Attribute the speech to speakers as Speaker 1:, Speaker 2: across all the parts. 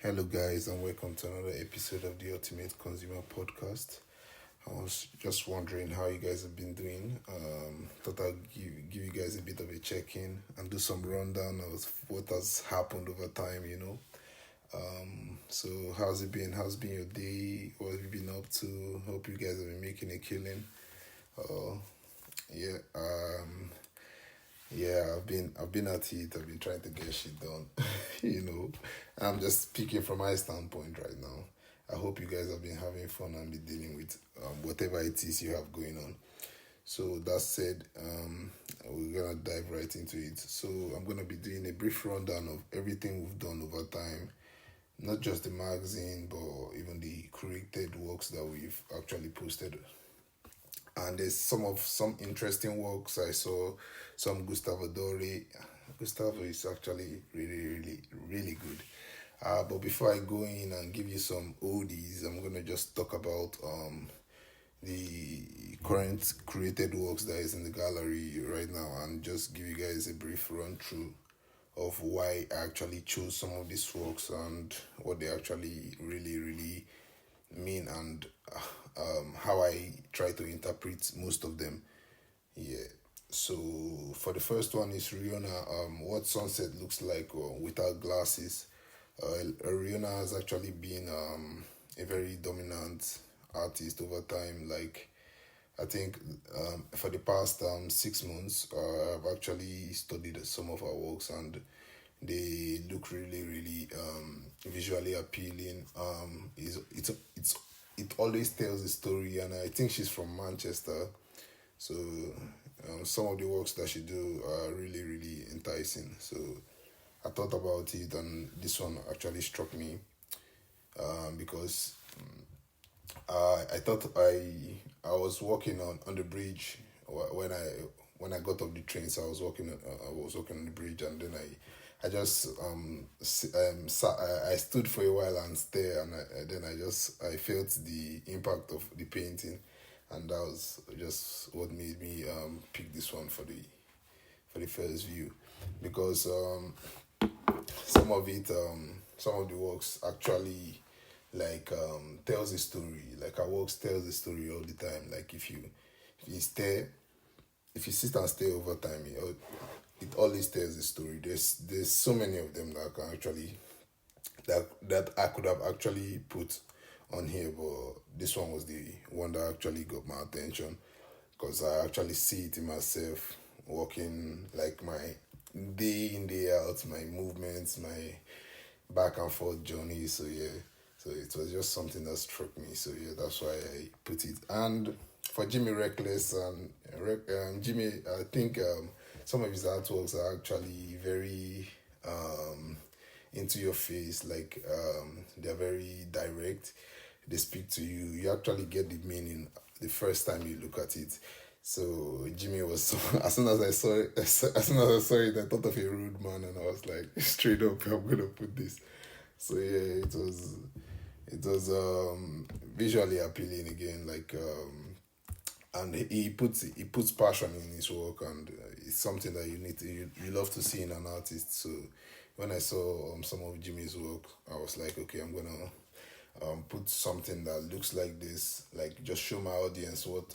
Speaker 1: Hello, guys, and welcome to another episode of the Ultimate Consumer Podcast. I was just wondering how you guys have been doing. Thought I'd give you guys a bit of a check in and do some rundown of what has happened over time, So, how's it been? How's been your day? What have you been up to? Hope you guys have been making a killing. Uh, yeah, yeah, I've been at it. I've been trying to get shit done. you know, I'm just speaking from my standpoint right now. I hope you guys have been having fun and be dealing with whatever it is you have going on. So that said, we're gonna dive right into it. So I'm gonna be doing a brief rundown of everything we've done over time, not just the magazine, but even the curated works that we've actually posted. And there's some interesting works I saw. Some Gustavo Dore. Gustavo is actually really good. But before I go in and give you some oldies, I'm gonna just talk about the current created works that is in the gallery right now, and just give you guys a brief run through of why I actually chose some of these works and what they actually really mean, and how I try to interpret most of them. Yeah. So for the first one is Rihanna. What sunset looks like without glasses. Rihanna has actually been a very dominant artist over time. Like I think for the past 6 months, I've actually studied some of her works, and they look really visually appealing. It always tells a story, and I think she's from Manchester, so some of the works that she do are really enticing. So I thought about it, and this one actually struck me because I thought I was walking on the bridge when I got off the train. So I was walking on the bridge, and then I just I stood for a while and stared, and then I felt the impact of the painting, and that was just what made me pick this one for the first view, because some of it some of the works actually tells a story. Like our works tells a story all the time. Like if you stare if you sit and stare over time, it always tells a story. There's so many of them that can actually that I could have actually put on here, but this one was the one that actually got my attention, because I actually see it in myself, walking, like my day in day out, my movements, my back and forth journey. So yeah, so it was just something that struck me. So yeah, that's why I put it. And for Jimmy Reckless and Jimmy, I think some of his artworks are actually very into your face. Like they're very direct. They speak to you. You actually get the meaning the first time you look at it. So Jimmy was so, as soon as I saw it, as soon as I saw it, I thought of a rude man, and I was like, straight up, I'm gonna put this. So yeah, it was visually appealing again, like and he puts passion in his work, and it's something that you love to see in an artist. So when I saw some of Jimmy's work, I was like, okay, I'm gonna put something that looks like this, like just show my audience what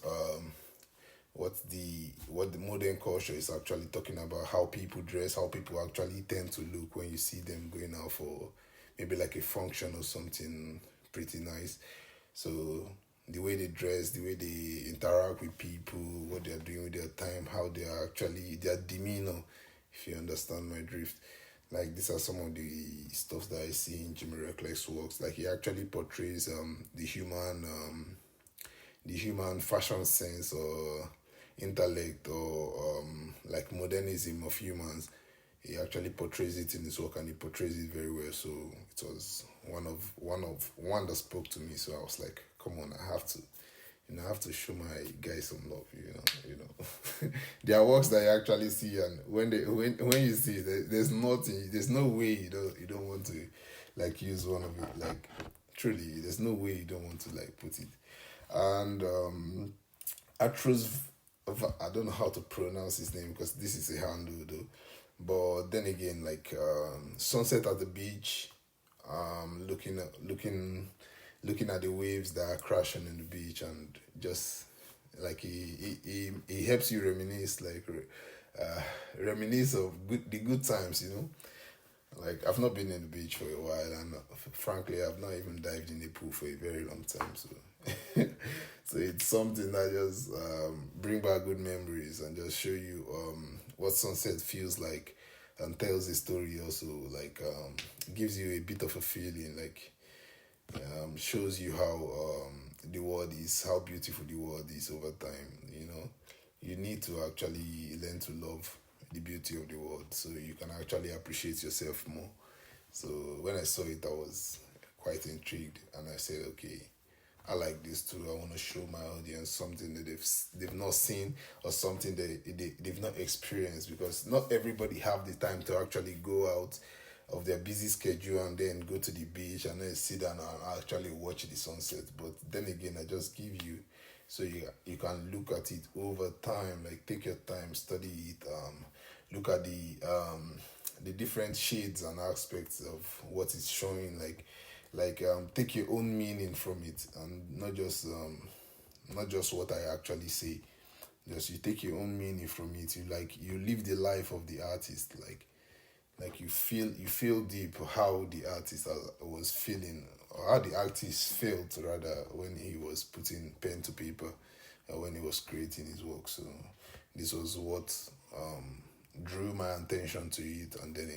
Speaker 1: the modern culture is actually talking about, how people dress, how people actually tend to look when you see them going out for maybe like a function or something pretty nice. So the way they dress, the way they interact with people, what they're doing with their time, how they are actually their demeanor, if you understand my drift. Like these are some of the stuff that I see in Jimmy Reckless works. Like he actually portrays the human fashion sense or intellect, or like modernism of humans. He actually portrays it in his work, and he portrays it very well. So it was one that spoke to me. So I was like, come on, I have to show my guys some love, there are works that you actually see, and when you see it, there's no way you don't want to like use one of it. Like truly, there's no way you don't want to like put it. And Atrus, I don't know how to pronounce his name because this is a handle though. But then again, like Sunset at the Beach, looking at the waves that are crashing in the beach, and just like he helps you reminisce, like reminisce of the good times, you know. Like I've not been in the beach for a while, and frankly, I've not even dived in a pool for a very long time. So, so it's something that just bring back good memories and just show you what sunset feels like, and tells a story also. Like gives you a bit of a feeling, like shows you how the world is, how beautiful the world is over time. You know, you need to actually learn to love the beauty of the world so you can actually appreciate yourself more. So when I saw it, I was quite intrigued, and I said, okay, I like this too. I want to show my audience something that they've not seen, or something that they've not experienced, because not everybody have the time to actually go out of their busy schedule and then go to the beach and then sit down and actually watch the sunset. But then again, I just give you so you can look at it over time. Like take your time, study it, look at the different shades and aspects of what it's showing. Like take your own meaning from it, and not just what I actually say. Just you take your own meaning from it. You live the life of the artist. Like you feel deep how the artist was feeling, or how the artist felt rather, when he was putting pen to paper, when he was creating his work. So this was what drew my attention to it, and then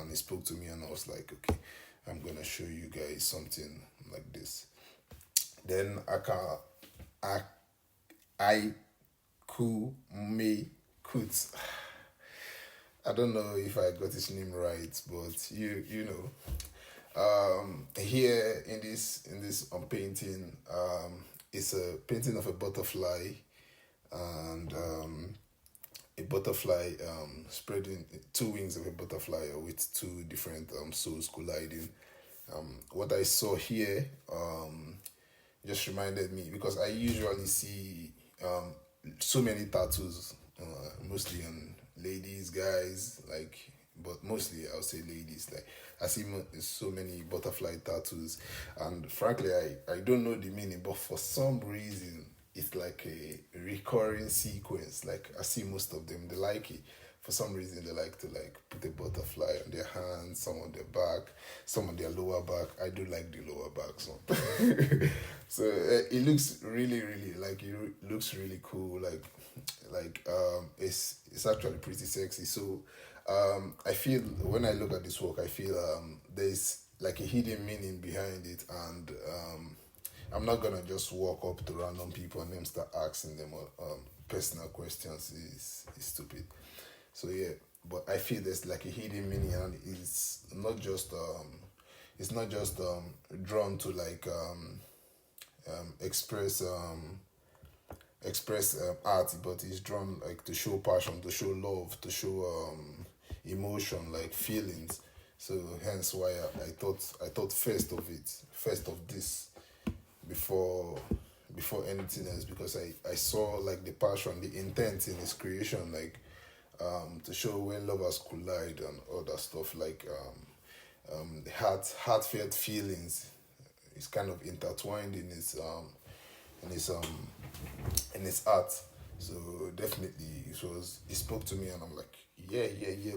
Speaker 1: he spoke to me, and I was like, okay, I'm gonna show you guys something like this. Then I could may could I don't know if I got his name right, but you know, here in this painting, it's a painting of a butterfly, and a butterfly spreading two wings of a butterfly with two different souls colliding. What I saw here just reminded me, because I usually see so many tattoos, mostly on ladies, guys, like, but mostly I'll say ladies. Like I see so many butterfly tattoos, and frankly, I don't know the meaning, but for some reason, it's like a recurring sequence. Like I see most of them, they like it. For some reason, they like to like put a butterfly on their hands, some on their back, some on their lower back. I do like the lower back, so so it looks really, really like it looks really cool. It's actually pretty sexy. So I feel when I look at this work, I feel there's like a hidden meaning behind it, and I'm not gonna just walk up to random people and then start asking them personal questions. Is stupid. So yeah, but I feel there's like a hidden meaning, and it's not just drawn to like express art, but it's drawn like to show passion, to show love, to show emotion, like feelings. So hence why I thought first of this before anything else, because I saw like the passion, the intent in his creation, like to show when lovers collide and all that stuff, like heartfelt feelings is kind of intertwined in in his um in his art. So definitely it spoke to me, and I'm like, yeah,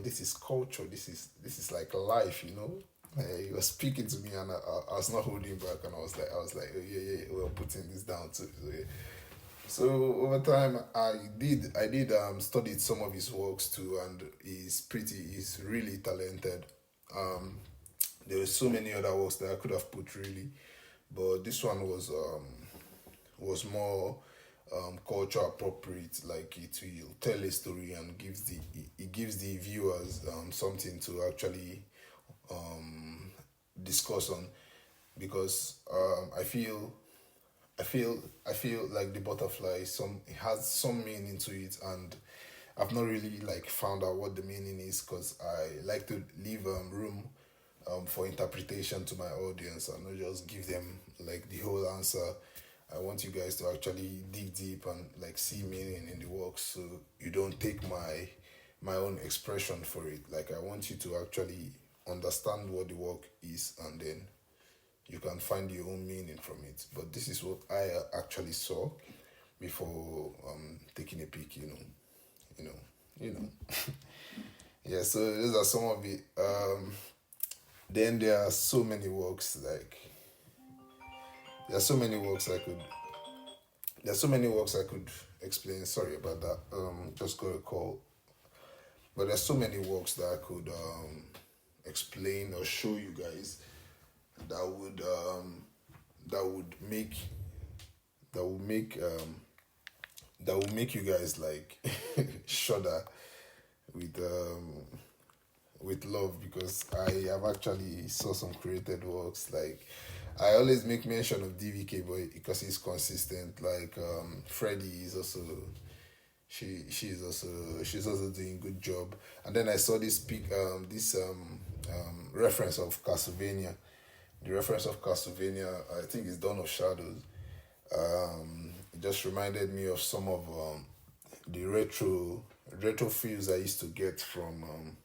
Speaker 1: this is culture, this is like life, you know. He was speaking to me, and I was not holding back, and I was like, oh, yeah, we're putting this down too. So, yeah. So over time, I did studied some of his works too, and he's really talented. Um, there were so many other works that I could have put really, but this one was more culture appropriate. Like it will tell a story and it gives the viewers something to actually discuss on, because I feel like the butterfly, it has some meaning to it, and I've not really like found out what the meaning is, because I like to leave room for interpretation to my audience, and not just give them like the whole answer. I want you guys to actually dig deep and like see meaning in the work, so you don't take my own expression for it. Like I want you to actually understand what the work is, and then you can find your own meaning from it. But this is what I actually saw before taking a peek. You know, you know. Yeah. So those are some of it. Then there are so many works like there are so many works I could there's so many works I could explain. Sorry about that. Just got a call. But there's so many works that I could explain or show you guys that would that would make that would make that would make you guys like shudder with love, because I have actually saw some created works. Like I always make mention of DVK boy because he's consistent. Like Freddie is also she's also doing good job. And then I saw this reference of Castlevania. The reference of Castlevania, I think, is Dawn of Shadows. It just reminded me of some of the retro feels I used to get from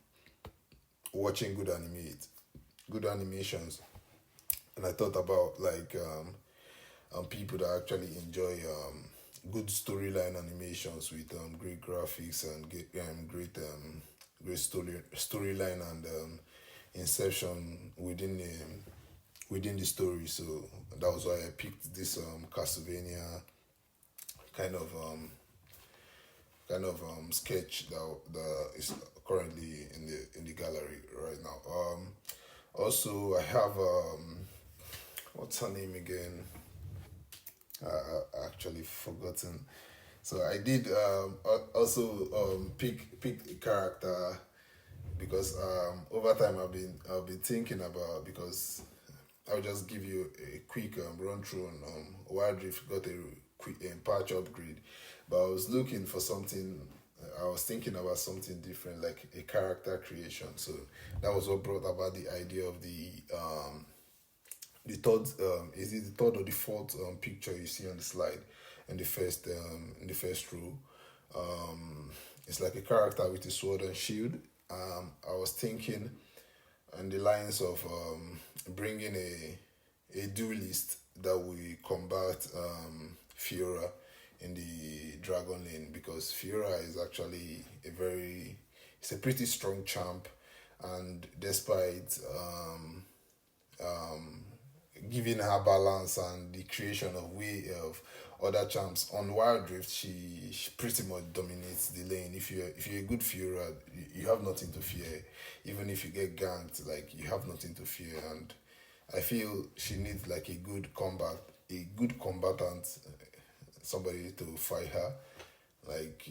Speaker 1: watching good animations. And I thought about like people that actually enjoy good storyline animations with great graphics and great storyline and inception within the story. So that was why I picked this Castlevania kind of sketch that is currently in the gallery right now. Also, I have what's her name again? I actually forgotten. So I did also pick a character because over time I've been thinking about, because I'll just give you a quick run through on Wild Rift got a quick patch upgrade, but I was looking for something. I was thinking about something different, like a character creation. So that was what brought about the idea of the third is it the third or the fourth picture you see on the slide in the first row. It's like a character with a sword and shield. I was thinking on the lines of bringing a duelist that will combat Fiora in the Dragon Lane, because Fiora is actually it's a pretty strong champ, and despite giving her balance and the creation of way of other champs on Wild Rift, she pretty much dominates the lane. If you're a good Fiora, you have nothing to fear. Even if you get ganked, like you have nothing to fear. And I feel she needs like a good combatant, somebody to fight her. Like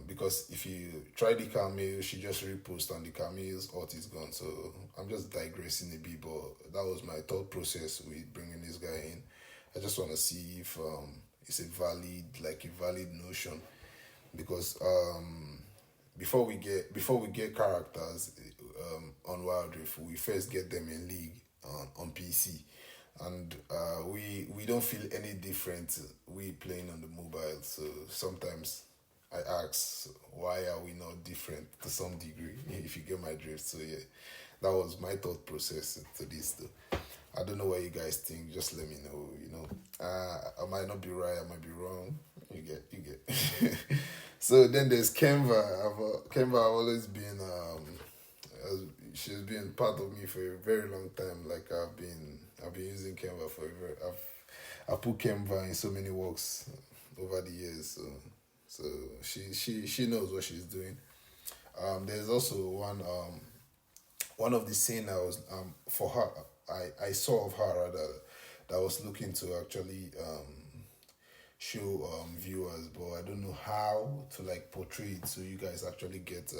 Speaker 1: because if you try the cameo, she just repost and the cameo's ult is gone. So I'm just digressing a bit, but that was my thought process with bringing this guy in. I just want to see if it's a valid notion, because before we get characters on Wild Rift, we first get them in League on PC, and we don't feel any different we playing on the mobile. So sometimes I ask, why are we not different to some degree? If you get my drift. So yeah, that was my thought process to this though. I don't know what you guys think. Just let me know. I might not be right. I might be wrong. You get. So then there's Canva. Canva I've always been. She's been part of me for a very long time. Like I've been using Canva for a very. I put Canva in so many works over the years. So she knows what she's doing. There's also one of the scene I was for her I saw of her rather, that I was looking to actually show viewers, but I don't know how to like portray it so you guys actually get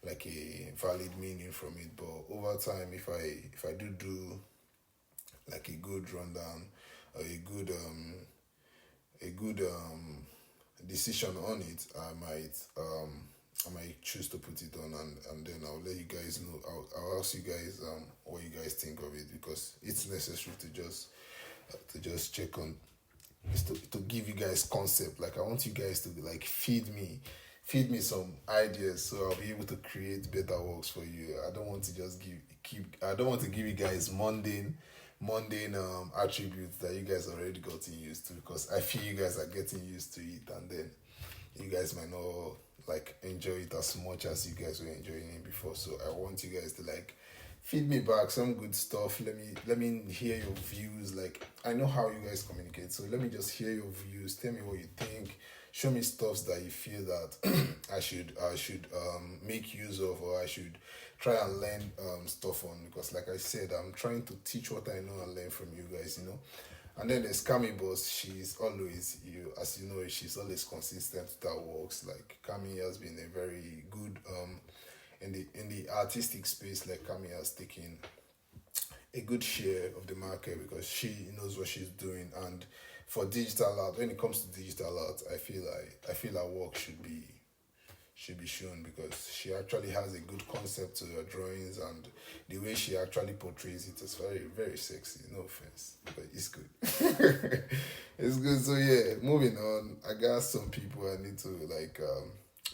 Speaker 1: like a valid meaning from it. But over time, if I do like a good rundown or a good decision on it, I might choose to put it on, and then I'll let you guys know. I'll ask you guys what you guys think of it, because it's necessary to just check on, is to give you guys concept. Like I want you guys to like feed me some ideas so I'll be able to create better works for you. I don't want to just I don't want to give you guys mundane attributes that you guys already gotten used to, because I feel you guys are getting used to it, and then you guys might not like enjoy it as much as you guys were enjoying it before. So I want you guys to like feed me back some good stuff. Let me hear your views. Like, I know how you guys communicate, so let me just hear your views. Tell me what you think. Show me stuffs that you feel that I should make use of, or I should try and learn stuff on, because like I said, I'm trying to teach what I know and learn from you guys, you know. And then there's Cami Boss. She's always, as you know, she's always consistent with her works. Like, Cami has been a very good in the artistic space. Like, Cami has taken a good share of the market because she knows what she's doing. And for digital art, when it comes to digital art, I feel her work should be shown, because she actually has a good concept to her drawings, and the way she actually portrays it is very, very sexy. No offense, but it's good. It's good. So yeah, moving on. I got some people I need to like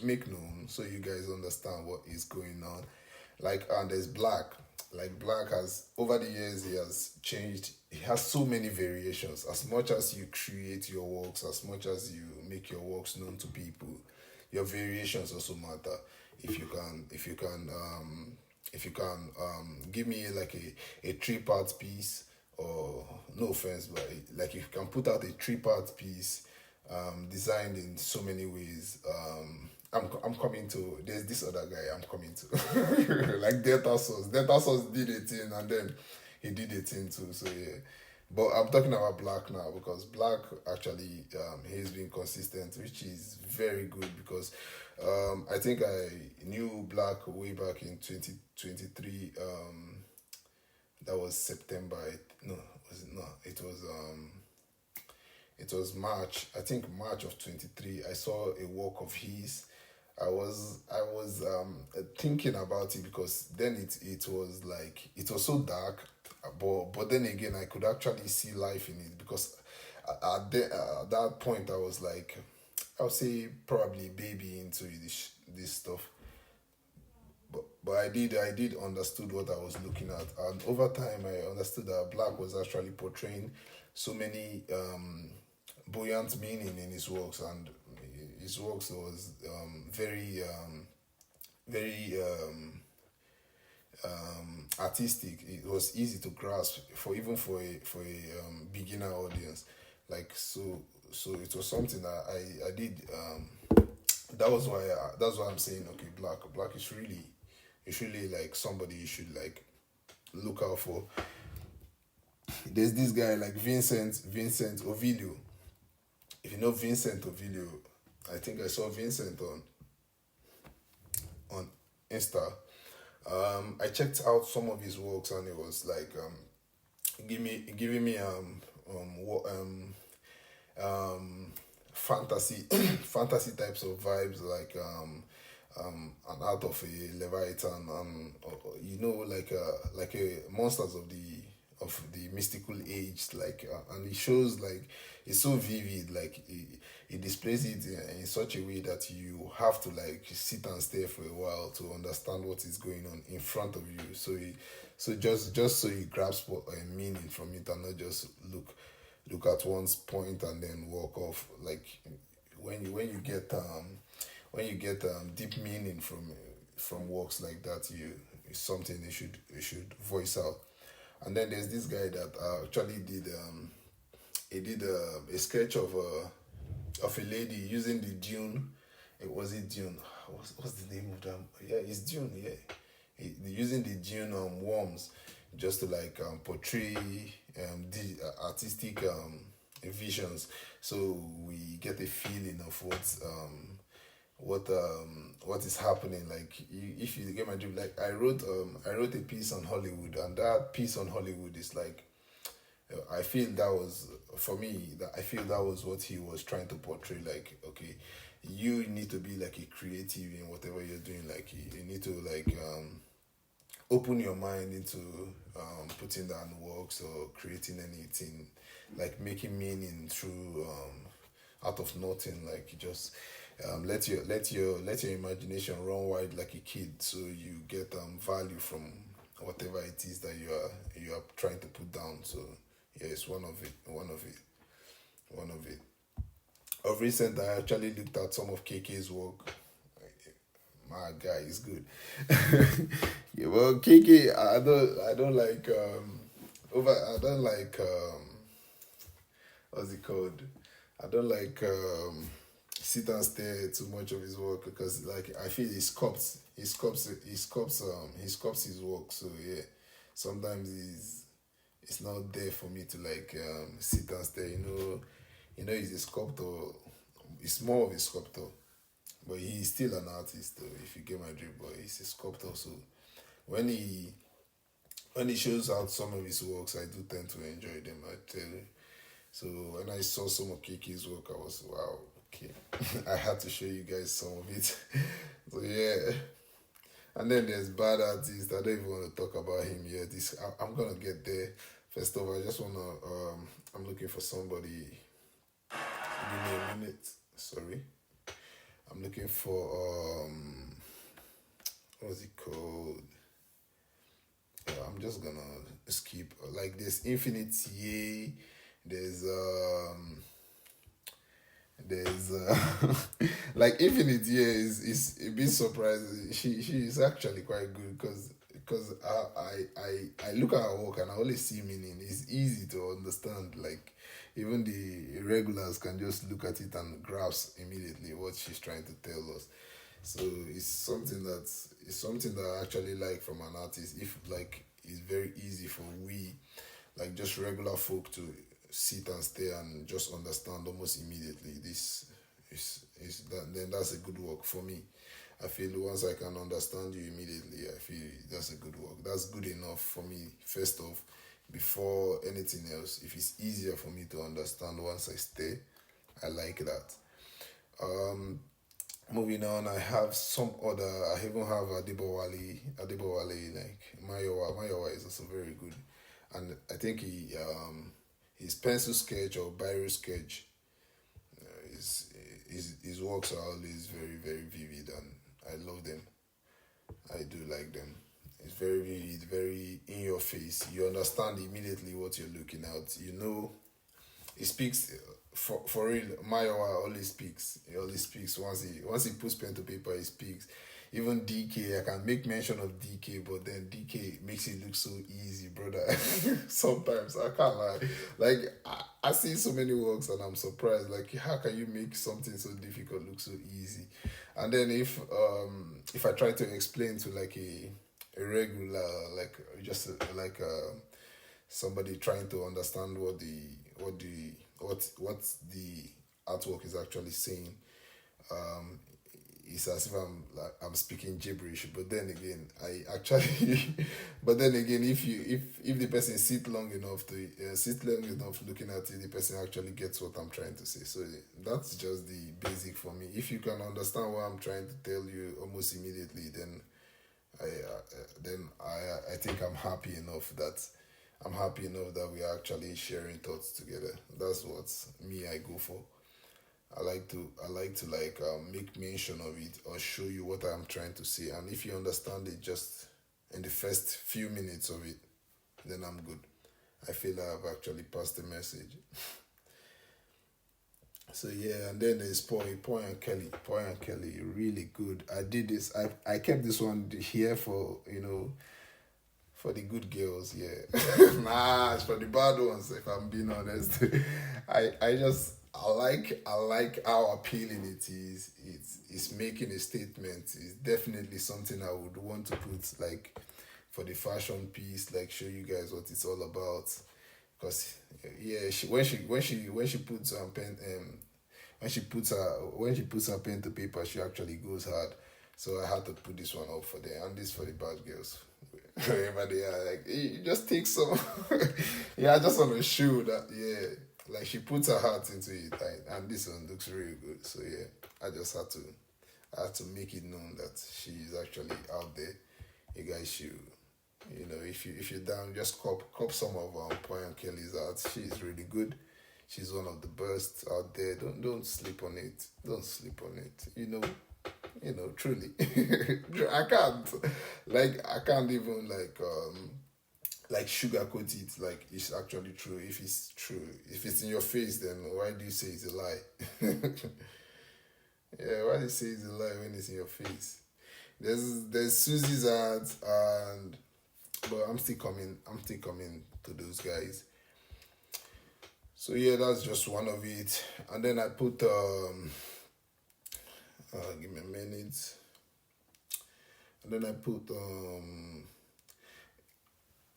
Speaker 1: make known so you guys understand what is going on. Like, and there's Black. Like, Black has, over the years, he has changed. He has so many variations. As much as you create your works, as much as you make your works known to people, your variations also matter. If you can give me like a three-part piece, or no offense, but like, if you can put out a three-part piece designed in so many ways, I'm coming to. There's this other guy I'm coming to, like Delta Source. Delta Source did a thing, and then he did a thing too. So yeah, but I'm talking about Black now, because Black actually he's been consistent, which is very good, because I think I knew Black way back in 2023. That was September. No, was it? No, it was March. I think March of 23. I saw a work of his. I was thinking about it, because then it was like, it was so dark, but then again, I could actually see life in it, because at that point I was like, I would say probably baby into this stuff. But I did understood what I was looking at, and over time I understood that Black was actually portraying so many buoyant meaning in his works, and his works was very artistic. It was easy to grasp for, even for a beginner audience. Like, so it was something that I did. That's why I'm saying, okay, Black is really, it's really like somebody you should like look out for. There's this guy like Vincent Ovidio. If you know Vincent Ovidio, I think I saw Vincent on Insta. I checked out some of his works, and it was like giving me fantasy fantasy types of vibes, like an art of a Leviathan, like a monsters of the mystical age, like, and it shows like, it's so vivid, like it displays it in such a way that you have to like sit and stare for a while to understand what is going on in front of you. So just so you grasp what meaning from it, and not just look at one's point and then walk off. Like, when you get deep meaning from works like that, it's something you should voice out. And then there's this guy that actually did a sketch of a lady using the Dune. Was it Dune? What's the name of them? Yeah, it's Dune. Yeah, using the Dune worms, just to like portray the artistic visions. So we get a feeling of what is happening. Like, if you get my drift, like, I wrote a piece on Hollywood, and that piece on Hollywood is like, I feel that was, for me, that I feel that was what he was trying to portray. Like, okay, you need to be like a creative in whatever you're doing. Like, you need to like open your mind into putting down works or creating anything, like making meaning through out of nothing. Like, just let your imagination run wide like a kid, so you get value whatever it is that you are trying to put down. So yeah, it's one of it. Of recent, I actually looked at some of KK's work. My guy is good. Yeah, well, KK, I don't like I don't like what's it called? I don't like sit and stare too much of his work because like I feel he sculpts his work. So yeah, sometimes it's not there for me to like sit and stare. He's a sculptor. He's more of a sculptor, but he's still an artist. Though, if you get my drift, but he's a sculptor. So when he shows out some of his works, I do tend to enjoy them. I tell you. So when I saw some of Kiki's work, I was wow. Okay, I had to show you guys some of it. So yeah, and then there's bad artists. I don't even want to talk about him yet. I'm gonna get there. First of all, I just wanna. I'm looking for somebody. Give me a minute. Sorry, I'm looking for what's it called? I'm just gonna skip. Like there's Infinite Yay. There's like Infinite Year is a bit surprising. She is actually quite good because I look at her work and I only see meaning. It's easy to understand. Like even the regulars can just look at it and grasp immediately what she's trying to tell us. So it's something that I actually like from an artist. If like it's very easy for we like just regular folk to sit and stay and just understand almost immediately. This is that then that's a good work for me. I feel once I can understand you immediately, I feel that's a good work. That's good enough for me, first off, before anything else. If it's easier for me to understand once I stay, I like that. Um Moving on, I have some other. I even have Adibowale, like Mayowa. Mayowa is also very good, and I think his pencil sketch or biro sketch, his works are always very very vivid, and I love them. I do like them. It's very vivid, very in your face. You understand immediately what you're looking at. He speaks for real. Mayowa always speaks. He always speaks once he puts pen to paper. He speaks. Even DK, I can make mention of DK, but then DK makes it look so easy, brother. Sometimes I can't lie. Like I see so many works and I'm surprised. Like how can you make something so difficult look so easy? And then if I try to explain to like a regular like just like somebody trying to understand what the artwork is actually saying. Um, it's as if I'm speaking gibberish. But then again, I actually, but then again, if the person sit long enough looking at it, the person actually gets what I'm trying to say. So that's just the basic for me. If you can understand what I'm trying to tell you almost immediately, then I think I'm happy enough that we are actually sharing thoughts together. That's what me I go for. I like to like make mention of it or show you what I'm trying to say, and if you understand it just in the first few minutes of it, then I'm good. I feel I've actually passed the message. So yeah, and then there's Poi and Kelly. Poi and Kelly, really good. I did this. I kept this one here for for the good girls, yeah. Nah, it's for the bad ones, if I'm being honest. I like how appealing it is. It's making a statement. It's definitely something I would want to put like for the fashion piece, like show you guys what it's all about. Because yeah, when she puts pen when she puts her pen to paper, she actually goes hard. So I had to put this one up for them, and this for the bad girls. Wherever they are, like you just take some. Yeah, I just want to show that. Yeah, like she puts her heart into it, like, and this one looks really good. So yeah, I had to make it known that she is actually out there. You guys should, if you're down, just cop some of Point and Kelly's art. She's really good. She's one of the best out there. Don't sleep on it. Don't sleep on it. Truly. I can't. I can't even sugarcoat it like it's actually true. If it's true, if it's in your face, then why do you say it's a lie? Yeah, why do you say it's a lie when it's in your face? There's Susie's ads, and but I'm still coming to those guys. So yeah, that's just one of it. And then I put give me a minute. And then I put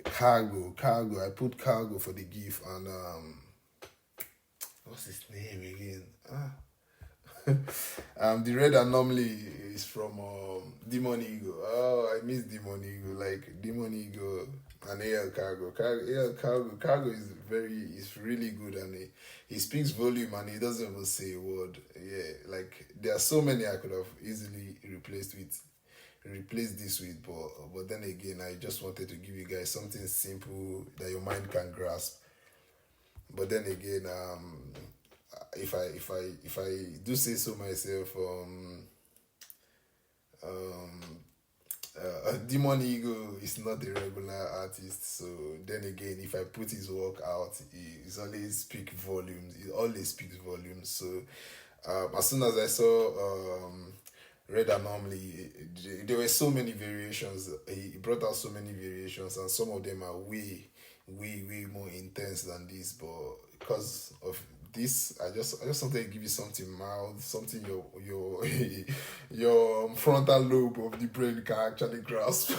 Speaker 1: cargo. I put cargo for the gift, and what's his name again? The red anomaly is from Demon Eagle. Oh, I miss Demon Eagle. Like Demon Eagle and AL Cargo. Cargo is really good, and he speaks volume, and he doesn't even say a word. Yeah, like there are so many I could have easily replace this with, but then again, I just wanted to give you guys something simple that your mind can grasp. But then again, if I do say so myself, Demon Eagle is not a regular artist. So then again, if I put his work out, it always speaks volumes. It always speaks volumes. So as soon as I saw Red Anomaly, there were so many variations. He brought out so many variations, and some of them are way more intense than this. But because of this, I just wanted to give you something mild, something your your frontal lobe of the brain can actually grasp,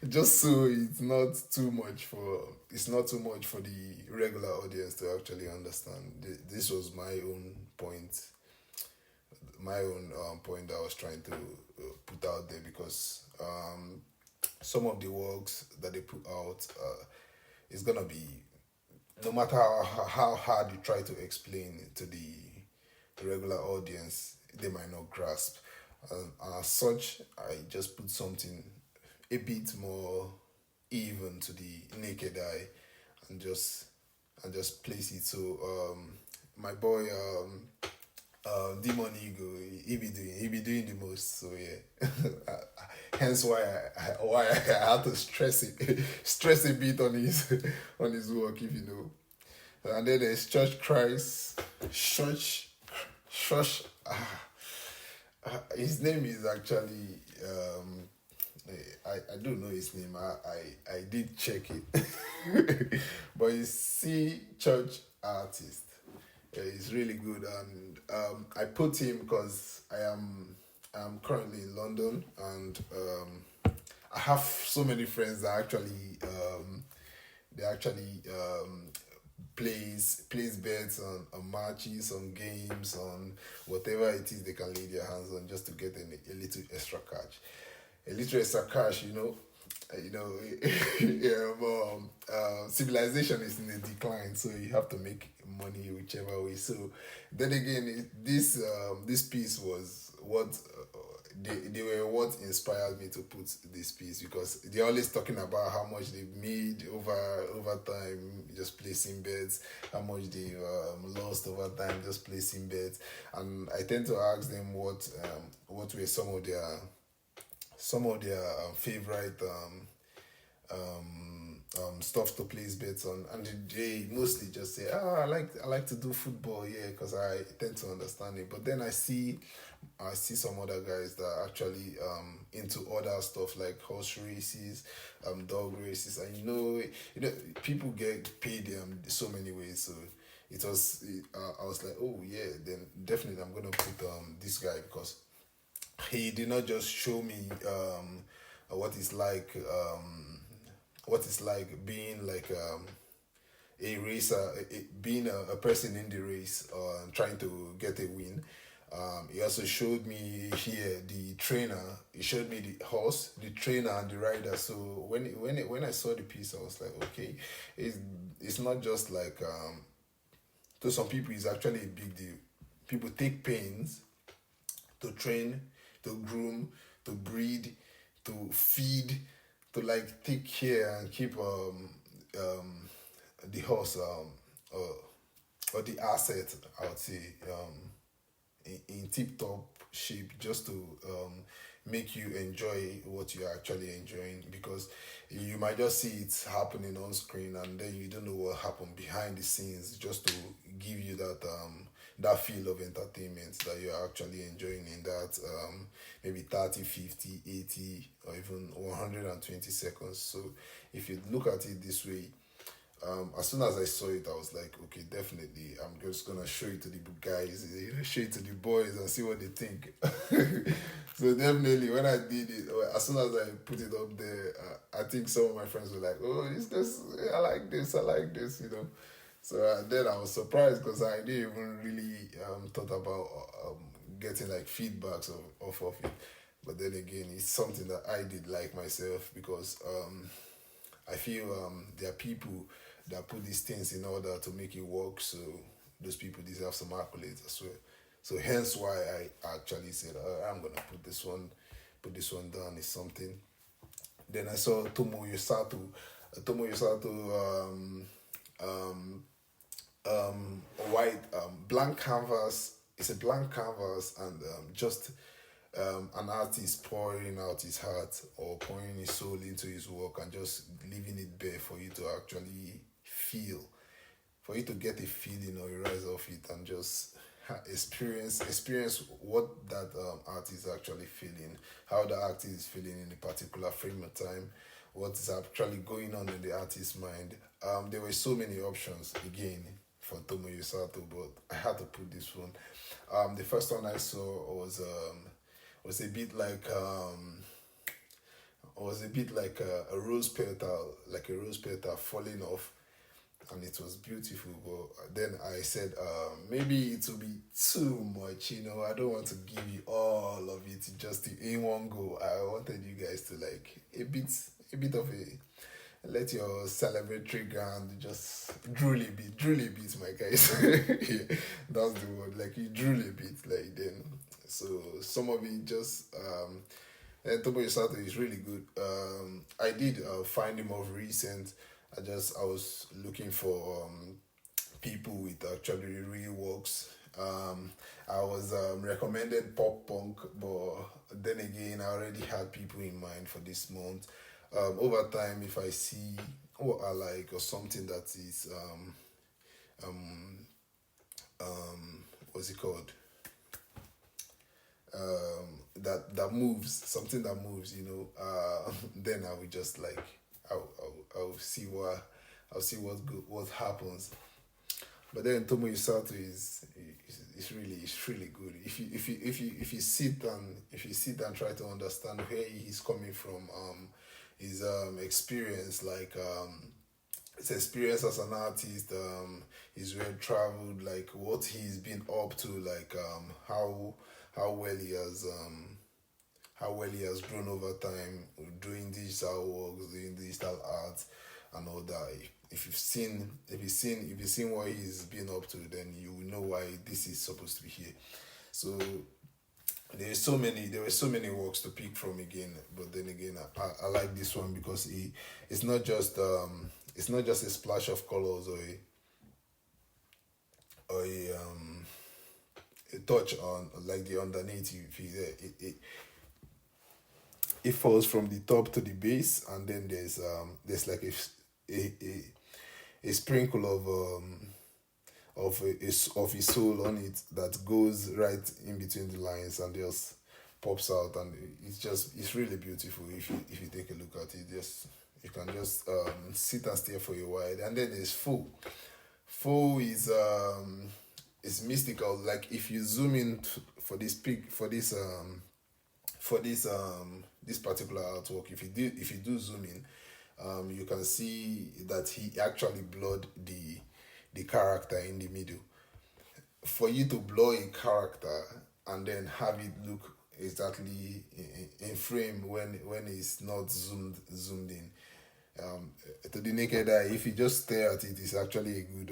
Speaker 1: just so it's not too much for the regular audience to actually understand. This was my own point that I was trying to put out there, because some of the works that they put out is gonna be, no matter how hard you try to explain it to the regular audience, they might not grasp. And as such, I just put something a bit more even to the naked eye, and just place it. So my boy Demon Eagle, he be doing the most. So yeah, hence why I had to stress a bit on his work, if you know. And then there's Church. His name is actually I don't know his name. I did check it, but he's Church artist. Yeah, he's really good, and I put him because I'm currently in London, and I have so many friends that actually plays bets on matches, on games, on whatever it is they can lay their hands on, just to get a little extra cash. A little extra cash, you know, yeah, but civilization is in a decline, so you have to make money whichever way. So then again, this piece was what they were what inspired me to put this piece, because they're always talking about how much they've made over time just placing bets, how much they've lost over time just placing bets, and I tend to ask them what were some of their favorite stuff to place bets on, and they mostly just say, I like to do football, yeah, because I tend to understand it. But then I see some other guys that are actually into other stuff like horse races, dog races, and people get paid so many ways. So I was like, oh yeah, then definitely I'm gonna put this guy, because he did not just show me what it's like being like a racer, being a person in the race, trying to get a win. He also showed me here the trainer. He showed me the horse, the trainer, and the rider. So when I saw the piece, I was like, okay, it's not just like to some people it's actually a big deal. People take pains to train, to groom, to breed, to feed, to like take care and keep the horse or the asset, I would say, in tip top shape, just to make you enjoy what you're actually enjoying, because you might just see it happening on screen and then you don't know what happened behind the scenes, just to give you that feel of entertainment that you're actually enjoying in that maybe 30, 50, 80, or even 120 seconds. So if you look at it this way, as soon as I saw it, I was like, okay, definitely, I'm just gonna show it to the guys, show it to the boys, and see what they think. So definitely, when I did it, or as soon as I put it up there, I think some of my friends were like, "Oh, this, I like this, I like this," you know. So then I was surprised because I didn't even really thought about getting like feedbacks of it. But then again, it's something that I did like myself, because I feel there are people that put these things in order to make it work. So those people deserve some accolades as well. So hence why I actually said, I'm gonna put this one down. Is something. Then I saw Tomo Yosato. Tomo Yosato, white blank canvas. It's a blank canvas, and just an artist pouring out his heart or pouring his soul into his work and just leaving it bare for you to actually feel, for you to get a feeling or a rise of it, and just experience what that artist is actually feeling, how the artist is feeling in a particular frame of time, what is actually going on in the artist's mind. There were so many options again for Tomo Yosato, but I had to put this one. The first one I saw was a bit like a rose petal, falling off, and it was beautiful. But then I said, maybe it will be too much, you know. I don't want to give you all of it just in one go. I wanted you guys to like a bit of a, let your celebratory ground just drool a bit, my guys. Yeah, that's the word. Like you drool a bit, like then. So some of it just and Tobo Yosato is really good. I did find him of recent. I was looking for people with actually real works. I was recommended pop punk, but then again, I already had people in mind for this month. Over time, if I see what I like or something that is um, what's it called? That moves, something that moves, you know, then I will just like I'll see what happens. But then Tomo Isato is really good. If you sit and try to understand where he's coming from, his experience, like his experience as an artist, his well traveled, like what he's been up to, like how well he has grown over time doing digital works, doing digital art, and all that. If you've seen what he's been up to, then you will know why this is supposed to be here. So there were so many works to pick from again, but then again, I like this one because it's not just a splash of colors or a touch on like the underneath. It falls from the top to the base, and then there's like a sprinkle of a soul on it that goes right in between the lines and just pops out, and it's really beautiful. If you take a look at it, just you can just sit and stare for a while. And then there's Faux is mystical. Like if you zoom in for this this particular artwork, if you do zoom in, you can see that he actually blurred the character in the middle. For you to blur a character and then have it look exactly in frame when it's not zoomed in, to the naked eye, if you just stare at it, it's actually a good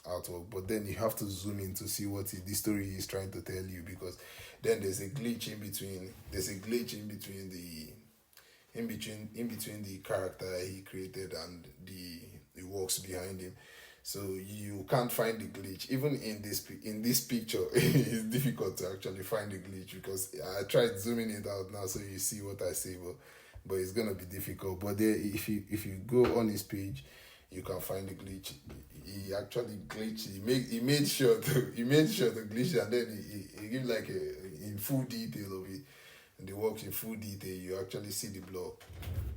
Speaker 1: artwork. But then you have to zoom in to see what the story is trying to tell you, because then there's a glitch in between. There's a glitch in between the character he created and the works behind him. So you can't find the glitch. Even in this picture, it's difficult to actually find the glitch because I tried zooming it out now so you see what I say, but it's gonna be difficult. But there, if you go on his page, you can find the glitch. He actually glitched. He made sure to glitch, and then he give like in full detail of it. And the works in full detail. You actually see the blur.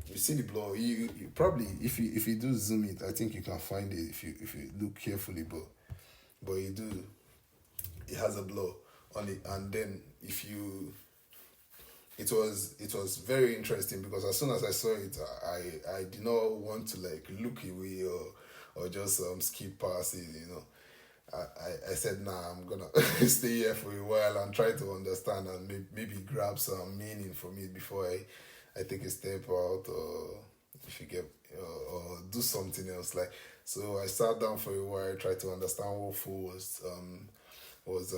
Speaker 1: You see the blur. You probably, if you do zoom it, I think you can find it if you look carefully. But you do, it has a blur on it. And then if you, it was very interesting because as soon as I saw it, I did not want to like look away or just skip past it. I said, nah, I'm gonna stay here for a while and try to understand and maybe grab some meaning from it before I take a step out, or if you get or do something else. Like, so I sat down for a while, tried to understand what Fo was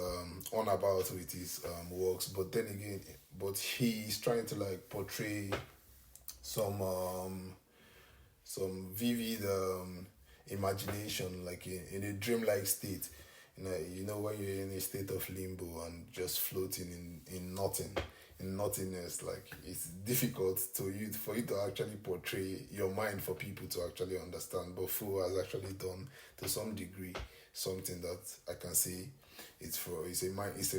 Speaker 1: on about with his works. But then again, but he's trying to like portray some vivid imagination, like in a dreamlike state. When you're in a state of limbo and just floating in nothing, in nothingness, like it's difficult for you to actually portray your mind for people to actually understand. But Fu has actually done to some degree something that I can say it's a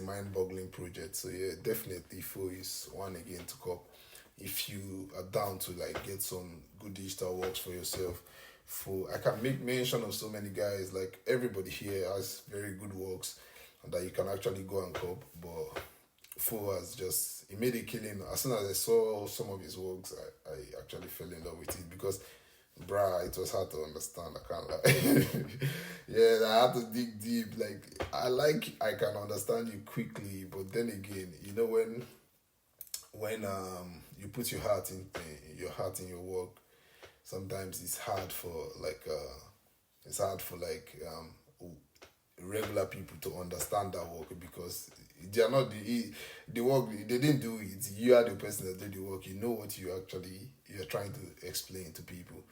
Speaker 1: mind boggling project. So yeah, definitely Fu is one again to cop if you are down to like get some good digital works for yourself. I can make mention of so many guys. Like everybody here has very good works that you can actually go and cop. But Fo has just he made a killing. As soon as I saw some of his works, I actually fell in love with it because it was hard to understand. I can't lie. Yeah, I had to dig deep. Like I can understand you quickly, but then again, when you put your heart in your work, sometimes it's hard for regular people to understand that work because they are not the work they didn't do it. You are the person that did the work. You know what you're trying to explain to people.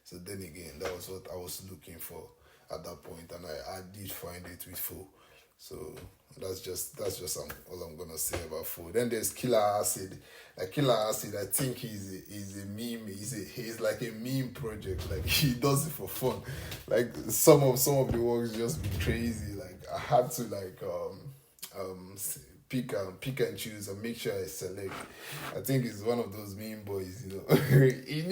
Speaker 1: So then again, that was what I was looking for at that point, and I did find it with Fo. So that's just all I'm gonna say about Fo. Then there's Killer Acid. Like Killer Acid, I think he's a meme. He's like a meme project. Like he does it for fun. Like some of the works just be crazy. Like I had to pick and choose and make sure I select. I think it's one of those meme boys. You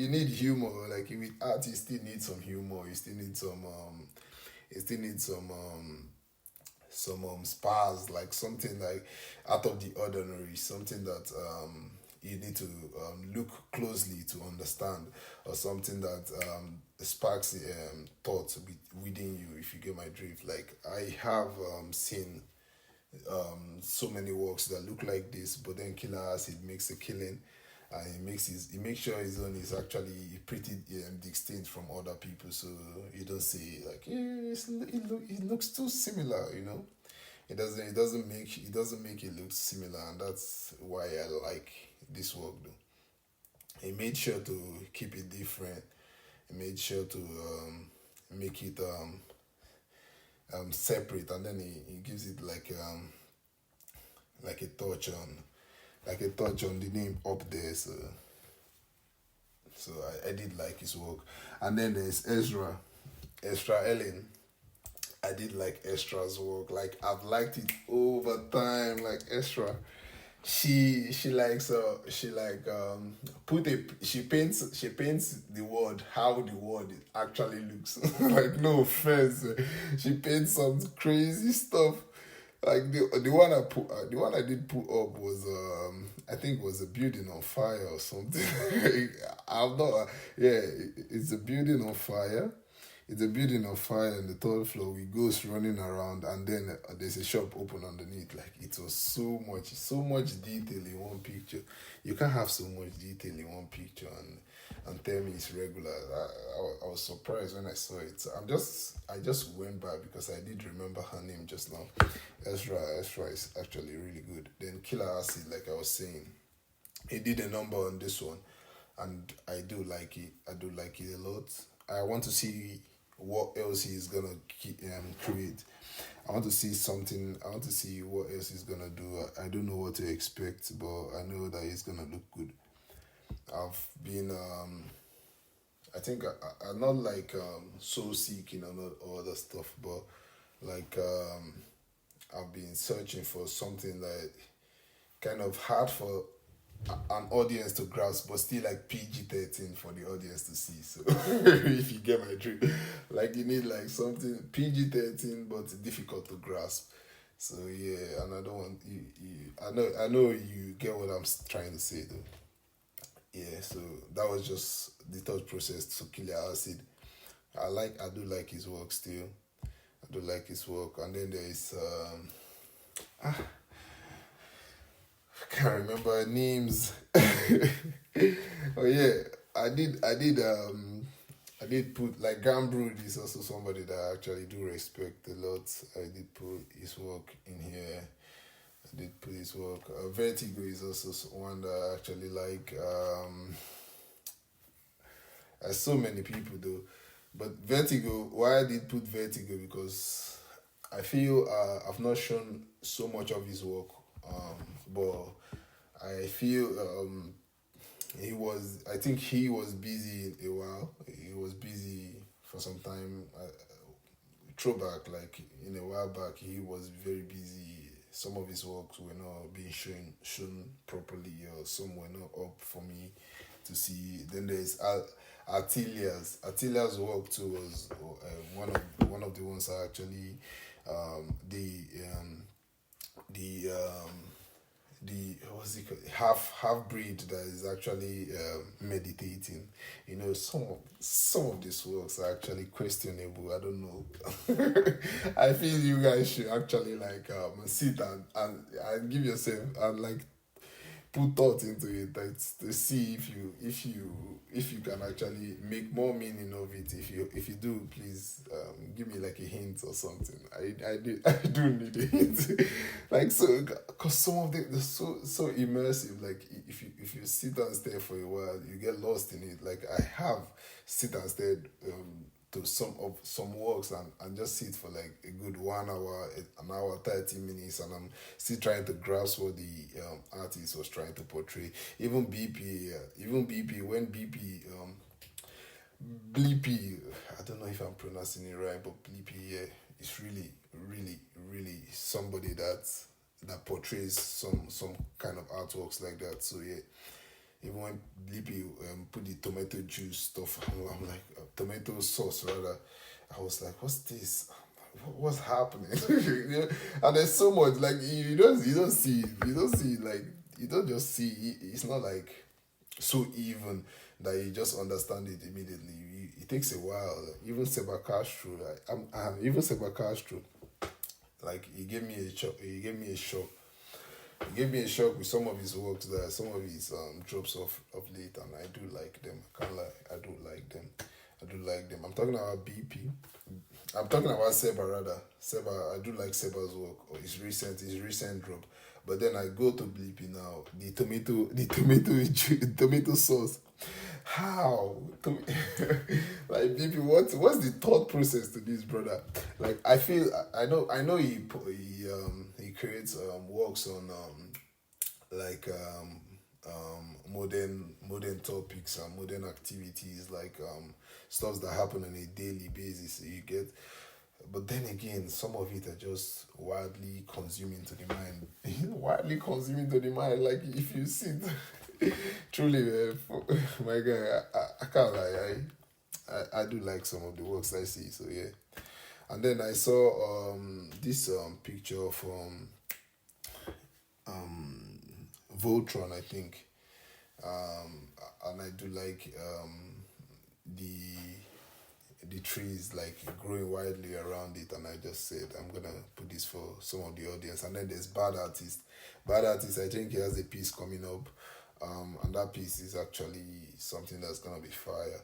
Speaker 1: need humor. Like with art, you still need some humor. You still need some spars, like something like out of the ordinary, something that you need to look closely to understand, or something that sparks thought within you, if you get my drift. Like I have seen so many works that look like this, but then Killer Acid makes a killing, and he makes sure his own is actually pretty distinct from other people, so you don't see like it looks too similar. It doesn't make it look similar, and that's why I like this work though. He made sure to keep it different. He made sure to make it separate, and then he gives it like a touch on the name up there. So I did like his work. And then there's Ezra Ellen. I did like Ezra's work. Like I've liked it over time. Like Ezra, she likes she like she paints the world how the world actually looks. Like no offense, she paints some crazy stuff. Like the one I did put up was I think was a building on fire or something. I'm not yeah, it's a building on fire. It's a building on fire on the third floor with ghosts running around, and then there's a shop open underneath. Like it was so much detail in one picture. You can't have so much detail in one picture and tell me it's regular. I was surprised when I saw it. So I just went by because I did remember her name just now. Ezra is actually really good. Then Killer Acid, like I was saying, he did a number on this one, and I do like it. I do like it a lot. I want to see what else he's gonna create. I want to see something. I want to see what else he's gonna do. I don't know what to expect, but I know that he's gonna look good. I've been I think I'm not like soul seeking and all other stuff, but like I've been searching for something like kind of hard for an audience to grasp, but still like PG-13 for the audience to see. So if you get my drift, like you need like something PG-13 but difficult to grasp. So yeah, and I don't want you. I know you get what I'm trying to say though. Yeah, so that was just the thought process to Killer Acid. I do like his work still. I do like his work, and then there is I can't remember names. Oh yeah, I did put like Gambrood is also somebody that I actually do respect a lot. I did put his work in here. I did put his work. Vertigo is also one that I actually like. There's so many people though, but Vertigo. Why I did put Vertigo because I feel I've not shown so much of his work, but I feel he was. I think he was busy a while. He was busy for some time. Throwback, like in a while back, he was very busy. Some of his works were not being shown properly, or some were not up for me to see. Then there's Artilia's. Artilia's work too was one of the ones I actually the what's it called, half breed that is actually meditating. You know, some of these works are actually questionable. I don't know. I feel you guys should actually like sit and give yourself and like put thought into it, like to see if you can actually make more meaning of it. If you do, please give me like a hint or something. I do need a hint. Like so, because some of them they're so immersive. Like if you sit and stare for a while, you get lost in it. Like I have sit and stared to some works and just sit for like a good 1 hour, an hour 30 minutes, and I'm still trying to grasp what the artist was trying to portray. Even BP when BP Bleepy, I don't know if I'm pronouncing it right, but Bleepy, yeah, is really somebody that portrays some kind of artworks like that. So yeah, even when Blippi put the tomato juice stuff, I'm like tomato sauce rather. I was like, what's this? What's happening? You know? And there's so much like you don't see like you don't just see it's not like so even that you just understand it immediately. It takes a while. Even Seba Castro, like, even Seba Castro, like he gave me a shock. He gave me a shock. He gave me a shock with some of his works there, some of his drops of late, and I do like them. I can't lie, I do like them. I do like them. I'm talking about BP. I'm talking about Seba rather. Seba, I do like Seba's work or his recent drop. But then I go to Blippi now. Tomato sauce. How? Like Blippi, what's the thought process to this brother? Like I know he creates works on like modern topics and modern activities like stuff that happen on a daily basis. You get, but then again, some of it are just wildly consuming to the mind. Wildly consuming to the mind. Like if you sit, truly, my guy, I can't lie. I do like some of the works I see. So yeah, and then I saw this picture from Voltron, I think, and I do like the trees like growing widely around it, and I just said I'm gonna put this for some of the audience. And then there's Bad Artist. I think he has a piece coming up, and that piece is actually something that's gonna be fire.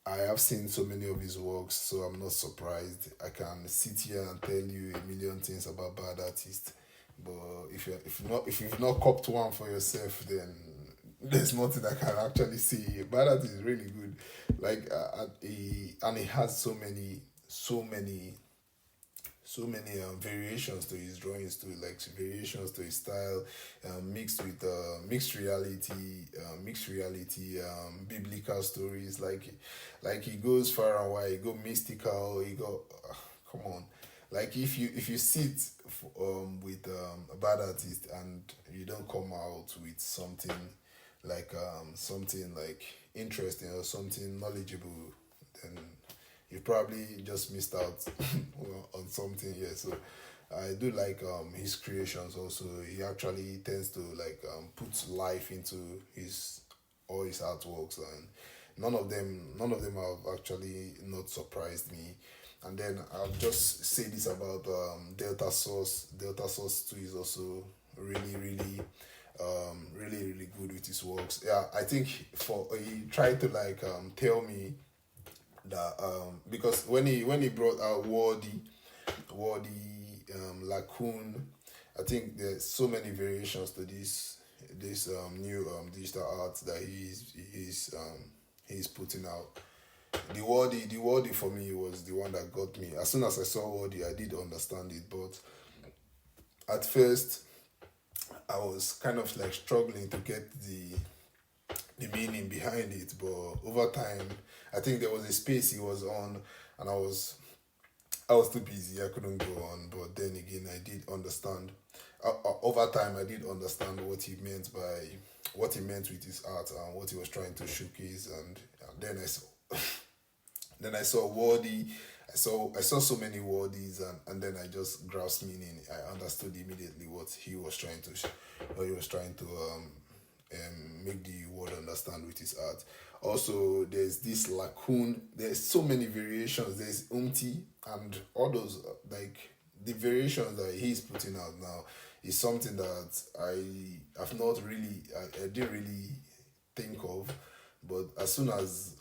Speaker 1: I have seen so many of his works, so I'm not surprised. I can sit here and tell you a million things about Bad Artist, but if you've not copped one for yourself, then there's nothing I can actually say. But that is really good. Like and he has so many variations to his drawings too, like variations to his style, mixed with mixed reality, biblical stories. Like he goes far and wide. He go mystical. He go, come on. Like if you sit with a bad artist and you don't come out with something like interesting or something knowledgeable, then you probably just missed out on something here. So I do like his creations also. He actually tends to like put life into his all his artworks, and none of them have actually not surprised me. And then I'll just say this about Delta Source. Delta Source too is also really good with his works. Yeah, I think for he tried to like tell me that because when he brought out Wardy, Lacoon, I think there's so many variations to this new digital art that he's putting out. The Wardy for me was the one that got me. As soon as I saw Wardy, I did understand it, but at first I was kind of like struggling to get the meaning behind it. But over time, I think there was a space he was on, and I was too busy. I couldn't go on. But then again, I did understand. Over time, I did understand what he meant with his art and what he was trying to showcase. And then I saw Wardy. I saw so many Wardies, and then I just grasped meaning. I understood immediately what he was trying to make the world understand with his art. Also, there's this Lacoon. There's so many variations. There's Umti and all those like the variations that he's putting out now is something that I have not really I didn't really think of. But as soon as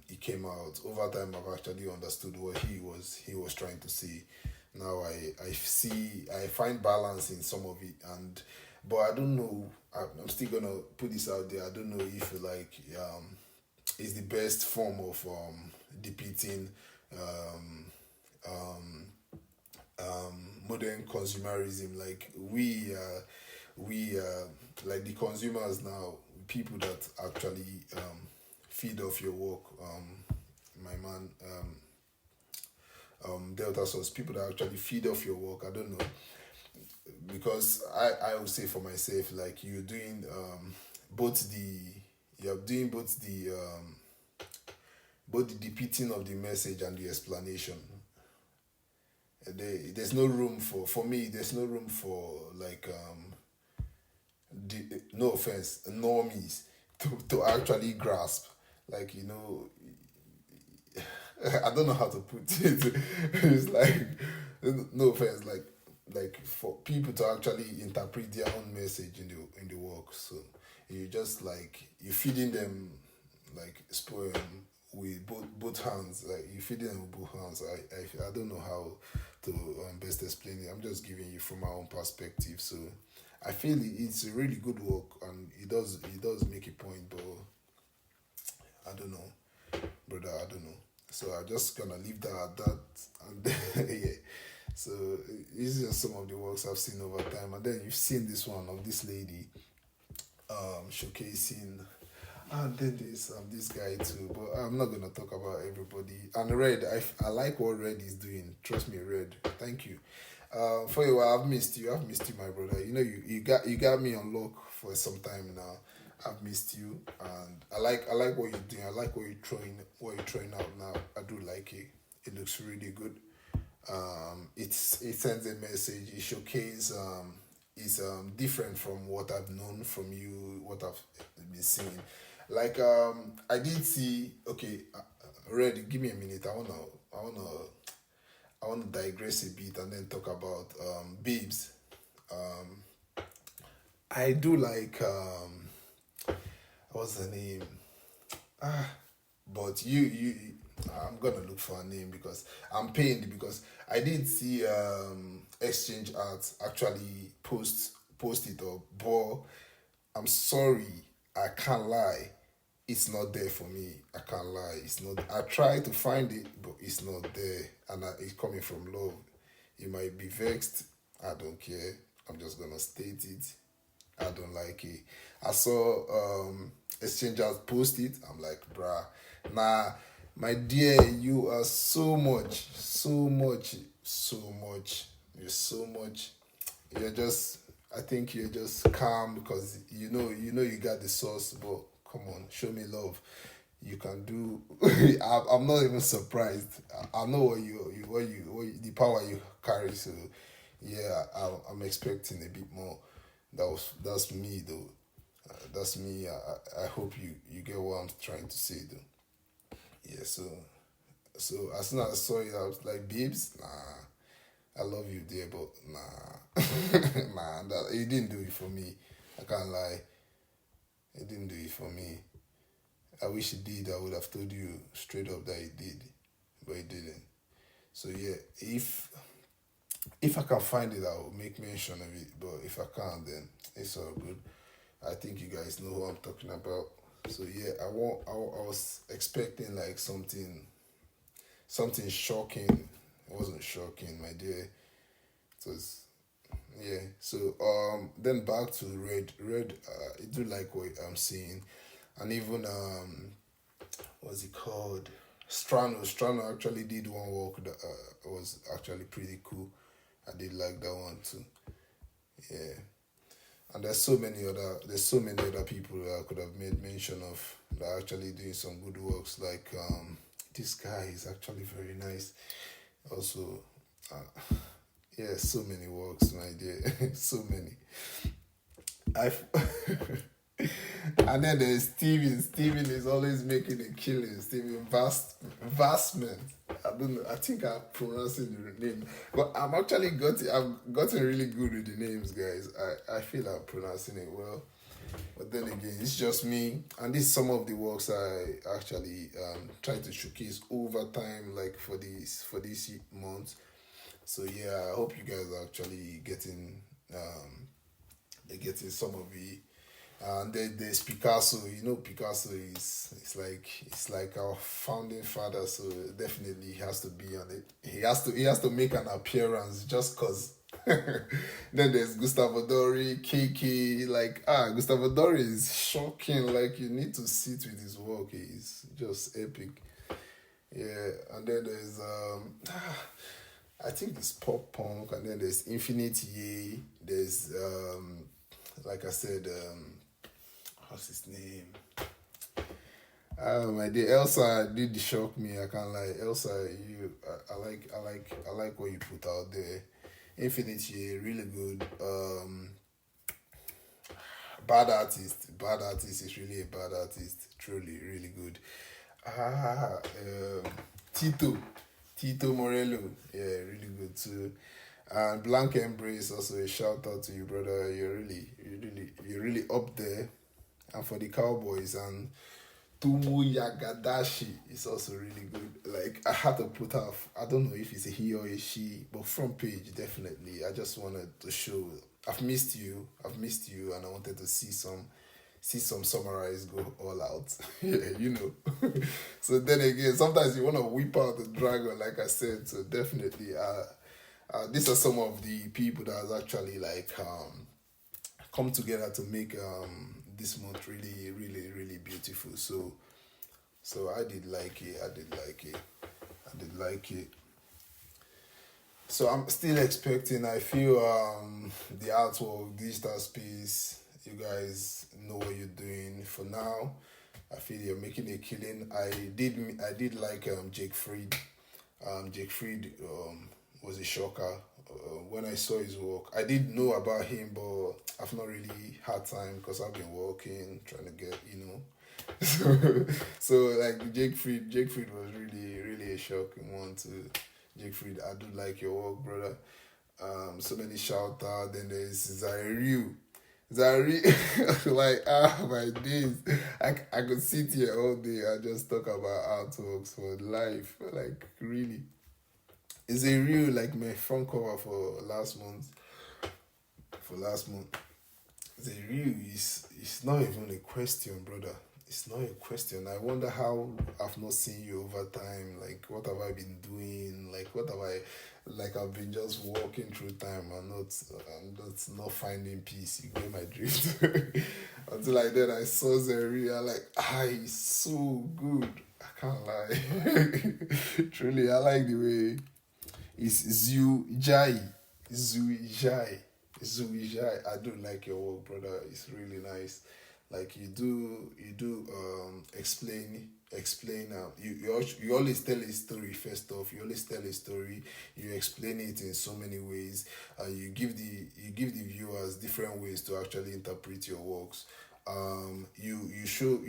Speaker 1: it came out, over time I've actually understood what he was trying to say. Now I find balance in some of it, and but I don't know. I'm still gonna put this out there. I don't know if like is the best form of depicting um, um, modern consumerism. Like we like the consumers now, people that actually feed off your work. My man, Delta Source, people that actually feed off your work. I don't know, because I would say for myself, like both the you're doing both the depicting of the message and the explanation. There's no room for me. There's no room for like no offense, normies to actually grasp. Like I don't know how to put it. It's like no offense, like for people to actually interpret their own message in the work. So you just like you feeding them like spoil with both hands. Like you feeding them with both hands. I don't know how to best explain it. I'm just giving you from my own perspective. So I feel it's a really good work, and it does make a point, but I don't know, brother. I don't know. So I'm just gonna leave that at that, and yeah. So these are some of the works I've seen over time, and then you've seen this one of this lady showcasing, and then there's this guy too. But I'm not gonna talk about everybody. And Red, I like what Red is doing. Trust me, Red. Thank you. For a while, I've missed you. I've missed you, my brother. You got me on lock for some time now. I've missed you, and I like what you're doing. I like what you're throwing out now. I do like it. It looks really good. It sends a message. It showcases is different from what I've known from you, what I've been seeing. Like I did see. Okay, Red, give me a minute. I wanna digress a bit and then talk about babes. Um, I do like what's the name? Ah, but I'm gonna look for a name because I'm pained because I did see Exchange Arts actually post it up, but I'm sorry. I can't lie, it's not there for me. I can't lie, it's not. I try to find it, but it's not there, and it's coming from love. You might be vexed. I don't care. I'm just gonna state it. I don't like it. I saw exchangers post it. I'm like, bruh, nah, my dear, you are so much, so much, so much. You're so much. You're just. I think you're just calm because you got the sauce. But come on, show me love. You can do. I'm not even surprised. I know the power you carry. So yeah, I'm expecting a bit more. That's me though. That's me. I hope you get what I'm trying to say though. Yeah. So as soon as I saw it, I was like, babes, nah, I love you, dear, but nah, nah, it didn't do it for me. I can't lie. It didn't do it for me. I wish it did. I would have told you straight up that it did, but it didn't. So yeah, if I can find it, I'll make mention of it. But if I can't, then it's all good. I think you guys know who I'm talking about. So yeah, I was expecting like something shocking. It wasn't shocking, my dear. It was yeah. So then back to red. I do like what I'm seeing, and even what's it called? Strano actually did one work that was actually pretty cool. I did like that one too. Yeah. And there's so many other people that I could have made mention of that are actually doing some good works. Like this guy is actually very nice. Also, uh, yeah, so many works, my dear, so many. I and then there's Steven. Steven is always making a killing. Steven Vastman. I don't know. I think I'm pronouncing the name, but I've gotten really good with the names, guys. I feel I'm pronouncing it well. But then again, it's just me, and this is some of the works I actually try to showcase over time, like for this month. So yeah, I hope you guys are actually getting some of it. And then there's Picasso. You know, Picasso is it's like our founding father. So definitely he has to be on it. He has to make an appearance just cause. Then there's Gustavo Dori, KK. Like Gustavo Dori is shocking. Like you need to sit with his work. He's just epic. Yeah, and then there's I think it's pop punk, and then there's Infinite Ye. There's like I said, what's his name? My dear Elsa did shock me. I can't lie, Elsa. I like what you put out there. Infinite Ye, really good. Bad artist is really a bad artist. Truly, really good. Tito. Tito Morello, yeah, really good too. And Blank Embrace, also a shout out to you, brother. You're really up there. And for the Cowboys and Tumu Yagadashi is also really good. Like I had to put her. I don't know if it's a he or a she, but front page definitely. I just wanted to show. I've missed you, and I wanted to see some summarize go all out. Yeah, you know. So then again, sometimes you want to whip out the dragon, like I said. So definitely, these are some of the people that has actually like come together to make this month really, really, really beautiful. So I did like it. I did like it. I did like it. So I'm still expecting. I feel the artwork, digital space. You guys know what you're doing. For now, I feel you're making a killing. I did like Jake Fried. Jake Fried was a shocker. When I saw his work, I did know about him, but I've not really had time because I've been working, trying to get, so, so like Jake Fried was really, really a shocking one to Jake Fried. I do like your work, brother. So many shout out. Then there's Zairiu. Zari, like my days, I could sit here all day and just talk about artworks for life. Like really, it's a real like my front cover for last month. The real is it's not even a question, brother. It's not a question. I wonder how I've not seen you over time. Like, what have I been doing? Like, what have I, like, I've been just walking through time and not finding peace. You get my drift. Until like then, I saw Zeri. I like, he's so good. I can't lie. Truly, I like the way it's Zujai. Zujai. I do like your work, brother. It's really nice. Like explain. You always tell a story first off. You always tell a story. You explain it in so many ways. You give the viewers different ways to actually interpret your works. You show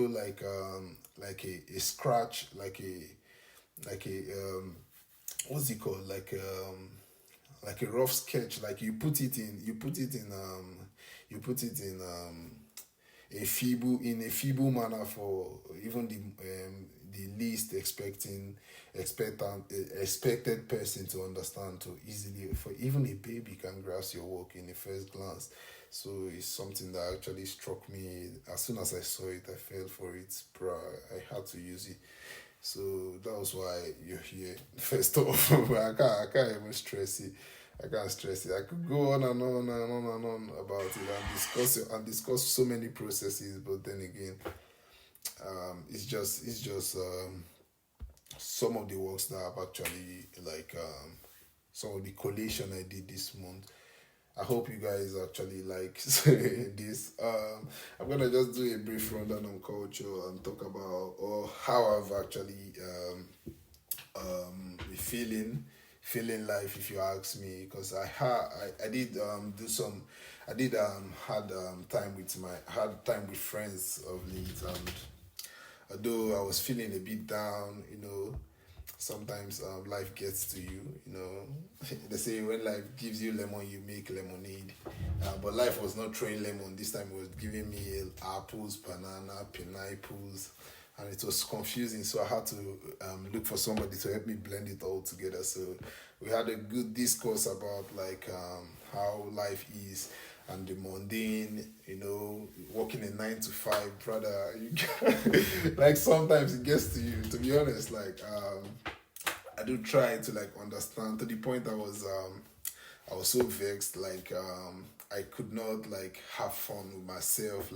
Speaker 1: like a scratch, like a what's it called, like a rough sketch, like you put it in a feeble manner for even the least expected person to understand, to easily, for even a baby can grasp your work in the first glance. So it's something that actually struck me. As soon as I saw it, I fell for it, bro. I had to use it. So that was why you're here. First off, I can't even stress it. I can't stress it. I could go on and on and on and on about it and discuss so many processes, but then again, it's just some of the works that I've actually some of the collation I did this month. I hope you guys actually like this. I'm gonna just do a brief rundown on culture and talk about or how I've actually feeling life, if you ask me, because I did do some I did had time with friends of late, and although I was feeling a bit down, sometimes life gets to you, they say when life gives you lemon you make lemonade, but life was not throwing lemon this time. It was giving me apples, banana, pineapples, and it was confusing, so I had to look for somebody to help me blend it all together. So we had a good discourse about how life is and the mundane, working a 9 to 5, brother. Like sometimes it gets to you. To be honest, I do try to understand, to the point I was so vexed, I could not have fun with myself,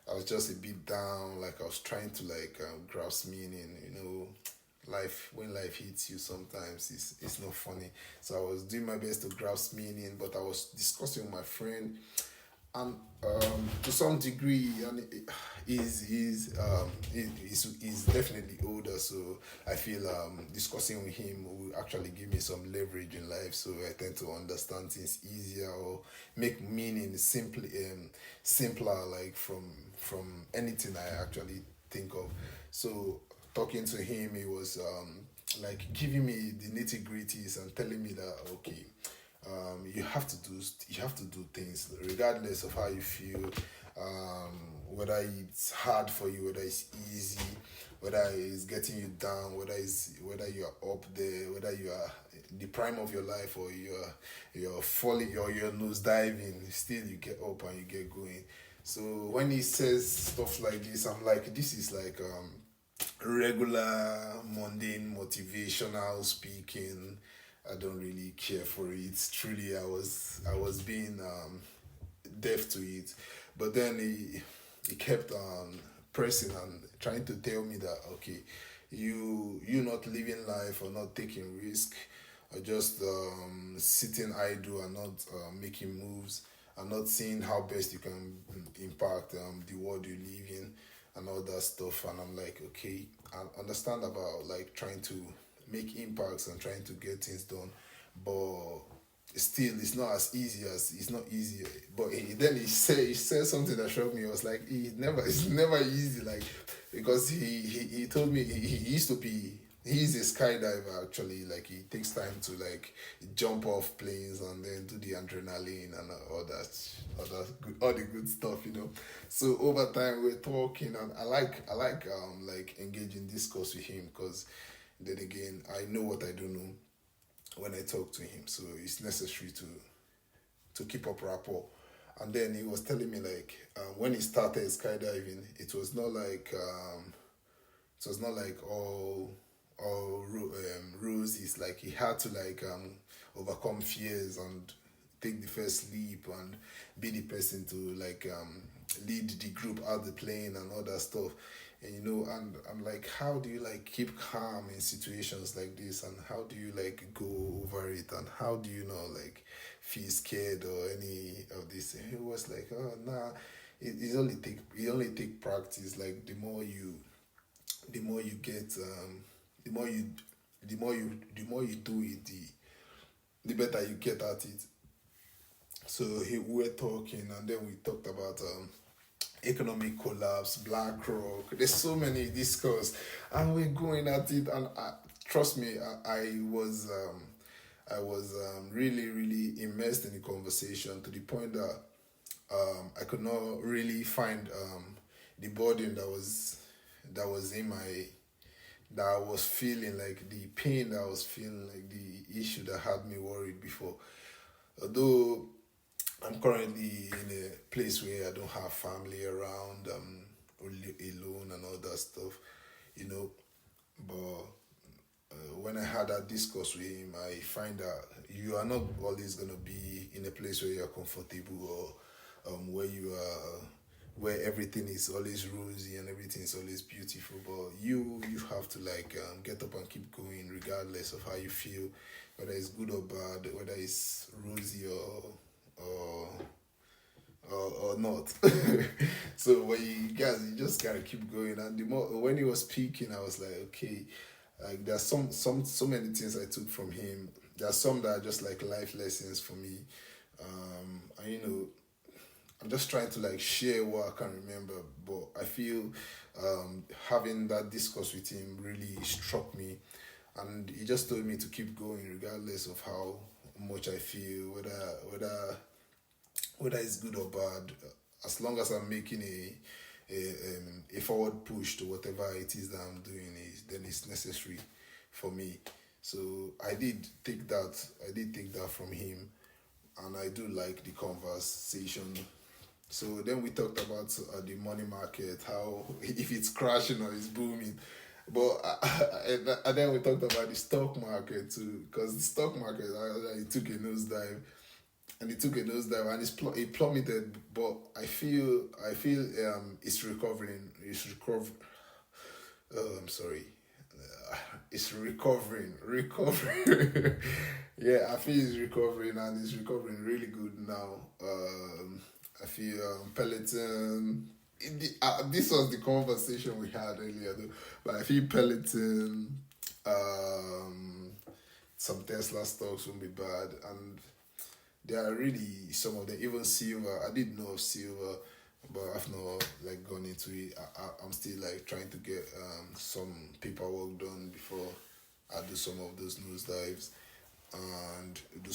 Speaker 1: I was just a bit down, I was trying to grasp meaning, life, when life hits you sometimes it's not funny. So I was doing my best to grasp meaning, but I was discussing with my friend, and to some degree, and he's definitely older, so I feel discussing with him will actually give me some leverage in life, so I tend to understand things easier or make meaning simpler, from anything I actually think of. So talking to him, he was giving me the nitty gritties and telling me that, okay, you have to do things regardless of how you feel, whether it's hard for you, whether it's easy, whether it's getting you down, whether you are up there, whether you are the prime of your life, or you're falling, or you're nose diving, still you get up and you get going. So when he says stuff like this, I'm like, this is regular mundane motivational speaking. I don't really care for it. Truly, I was being deaf to it, but then he kept on pressing and trying to tell me that, okay, you not living life, or not taking risk, or just sitting idle and not making moves, and not seeing how best you can impact the world you live in, and all that stuff. And I'm like, okay, I understand about trying to make impacts and trying to get things done, but still it's not easy. But then he said something that shocked me. I was like, it's never easy, because he told me he used to be, he's a skydiver actually. He takes time to jump off planes and then do the adrenaline and all the good stuff. So over time we're talking, and I like engaging discourse with him, because then again, I know what I don't know when I talk to him. So it's necessary to keep up rapport. And then he was telling me like when he started skydiving, it was not like all roses. Like he had to like overcome fears and take the first leap and be the person to like lead the group out the plane and all that stuff. And and I'm like, how do you like keep calm in situations like this, and how do you like go over it, and how do you not like feel scared or any of this? And he was like, oh nah, it only take practice. Like the more you get the more you the more you do it, the better you get at it. So we were talking, and then we talked about economic collapse, BlackRock. There's so many discuss, and we're going at it. And trust me, I was really really immersed in the conversation to the point that I could not really find the burden that was in my that I was feeling, like the pain that I was feeling, like the issue that had me worried before. Although I'm currently in a place where I don't have family around, I'm alone and all that stuff, you know. But when I had that discourse with him, I find that you are not always gonna be in a place where you're comfortable, or where everything is always rosy and everything is always beautiful. But you have to like get up and keep going regardless of how you feel, whether it's good or bad, whether it's rosy or or not. So when you just gotta keep going. And the more when he was speaking, I was like, okay, like there's some so many things I took from him. There's some that are just like life lessons for me. And I'm just trying to like share what I can remember, but I feel having that discourse with him really struck me, and he just told me to keep going regardless of how much I feel, whether it's good or bad, as long as I'm making a forward push to whatever it is that I'm doing, then it's necessary for me. So I did take that from him, and I do like the conversation. So then we talked about the money market, how if it's crashing or it's booming. But and then we talked about the stock market too, because the stock market it took a nosedive, and it took a nosedive, and it plummeted. But I feel it's recovering. I'm sorry. It's recovering. Yeah, I feel it's recovering, and it's recovering really good now. I feel Peloton. This was the conversation we had earlier, though. But I feel Peloton, um, some Tesla stocks won't be bad, and there are really some of them. Even silver, I did know of silver, but I've not like gone into it. I'm still like trying to get some paperwork done before I do some of those nosedives, and do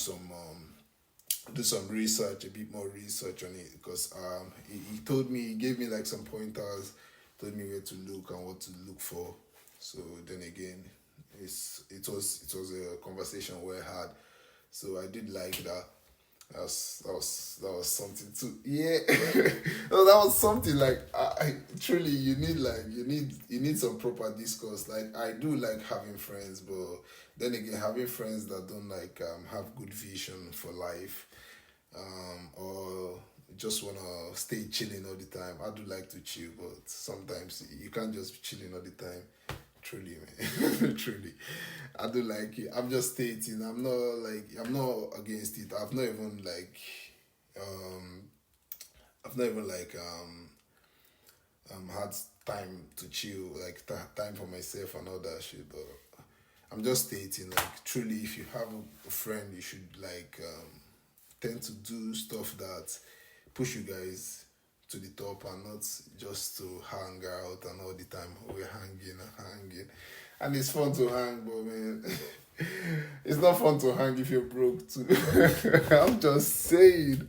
Speaker 1: some research, a bit more research on it, because he gave me like some pointers, told me where to look and what to look for. So then again, it was a conversation we had. So I did like that. That was something too. Yeah, no, that was something like I truly you need some proper discourse. Like I do like having friends, but then again, having friends that don't like have good vision for life, or just wanna stay chilling all the time. I do like to chill, but sometimes you can't just be chilling all the time. Truly, man. Truly, I do like it. I'm just stating. I'm not against it. Um, I've not even like had time to chill, like time for myself and all that shit. But I'm just stating, like, truly, if you have a friend, you should like tend to do stuff that push you guys to the top, and not just to hang out and all the time we're hanging. And it's fun to hang, but man, it's not fun to hang if you're broke too. I'm just saying.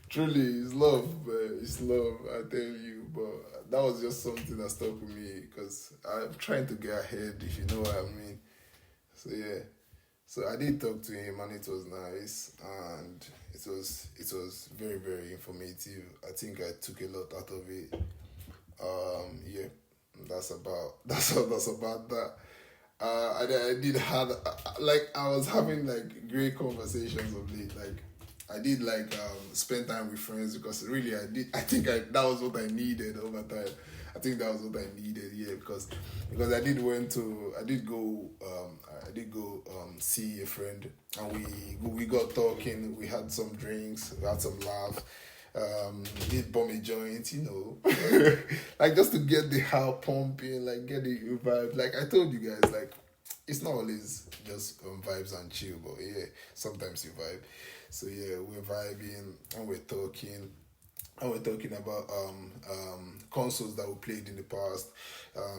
Speaker 1: Truly, it's love, but it's love, I tell you. But that was just something that stuck with me, because I'm trying to get ahead, if you know what I mean. So yeah. So I did talk to him, and it was nice, and it was very very informative. I think I took a lot out of it. Yeah, that's about that. I did had like I was having like great conversations of late. Like I did like spend time with friends because really I think that was what I needed over time. I think that was what I needed, yeah, because I did go see a friend, and we got talking, we had some drinks, we had some laughs, did bomb a joint, like just to get the heart pumping, like get the vibe. Like I told you guys, like it's not always just vibes and chill, but yeah, sometimes you vibe. So yeah, we're vibing and we're talking. And we're talking about consoles that we played in the past.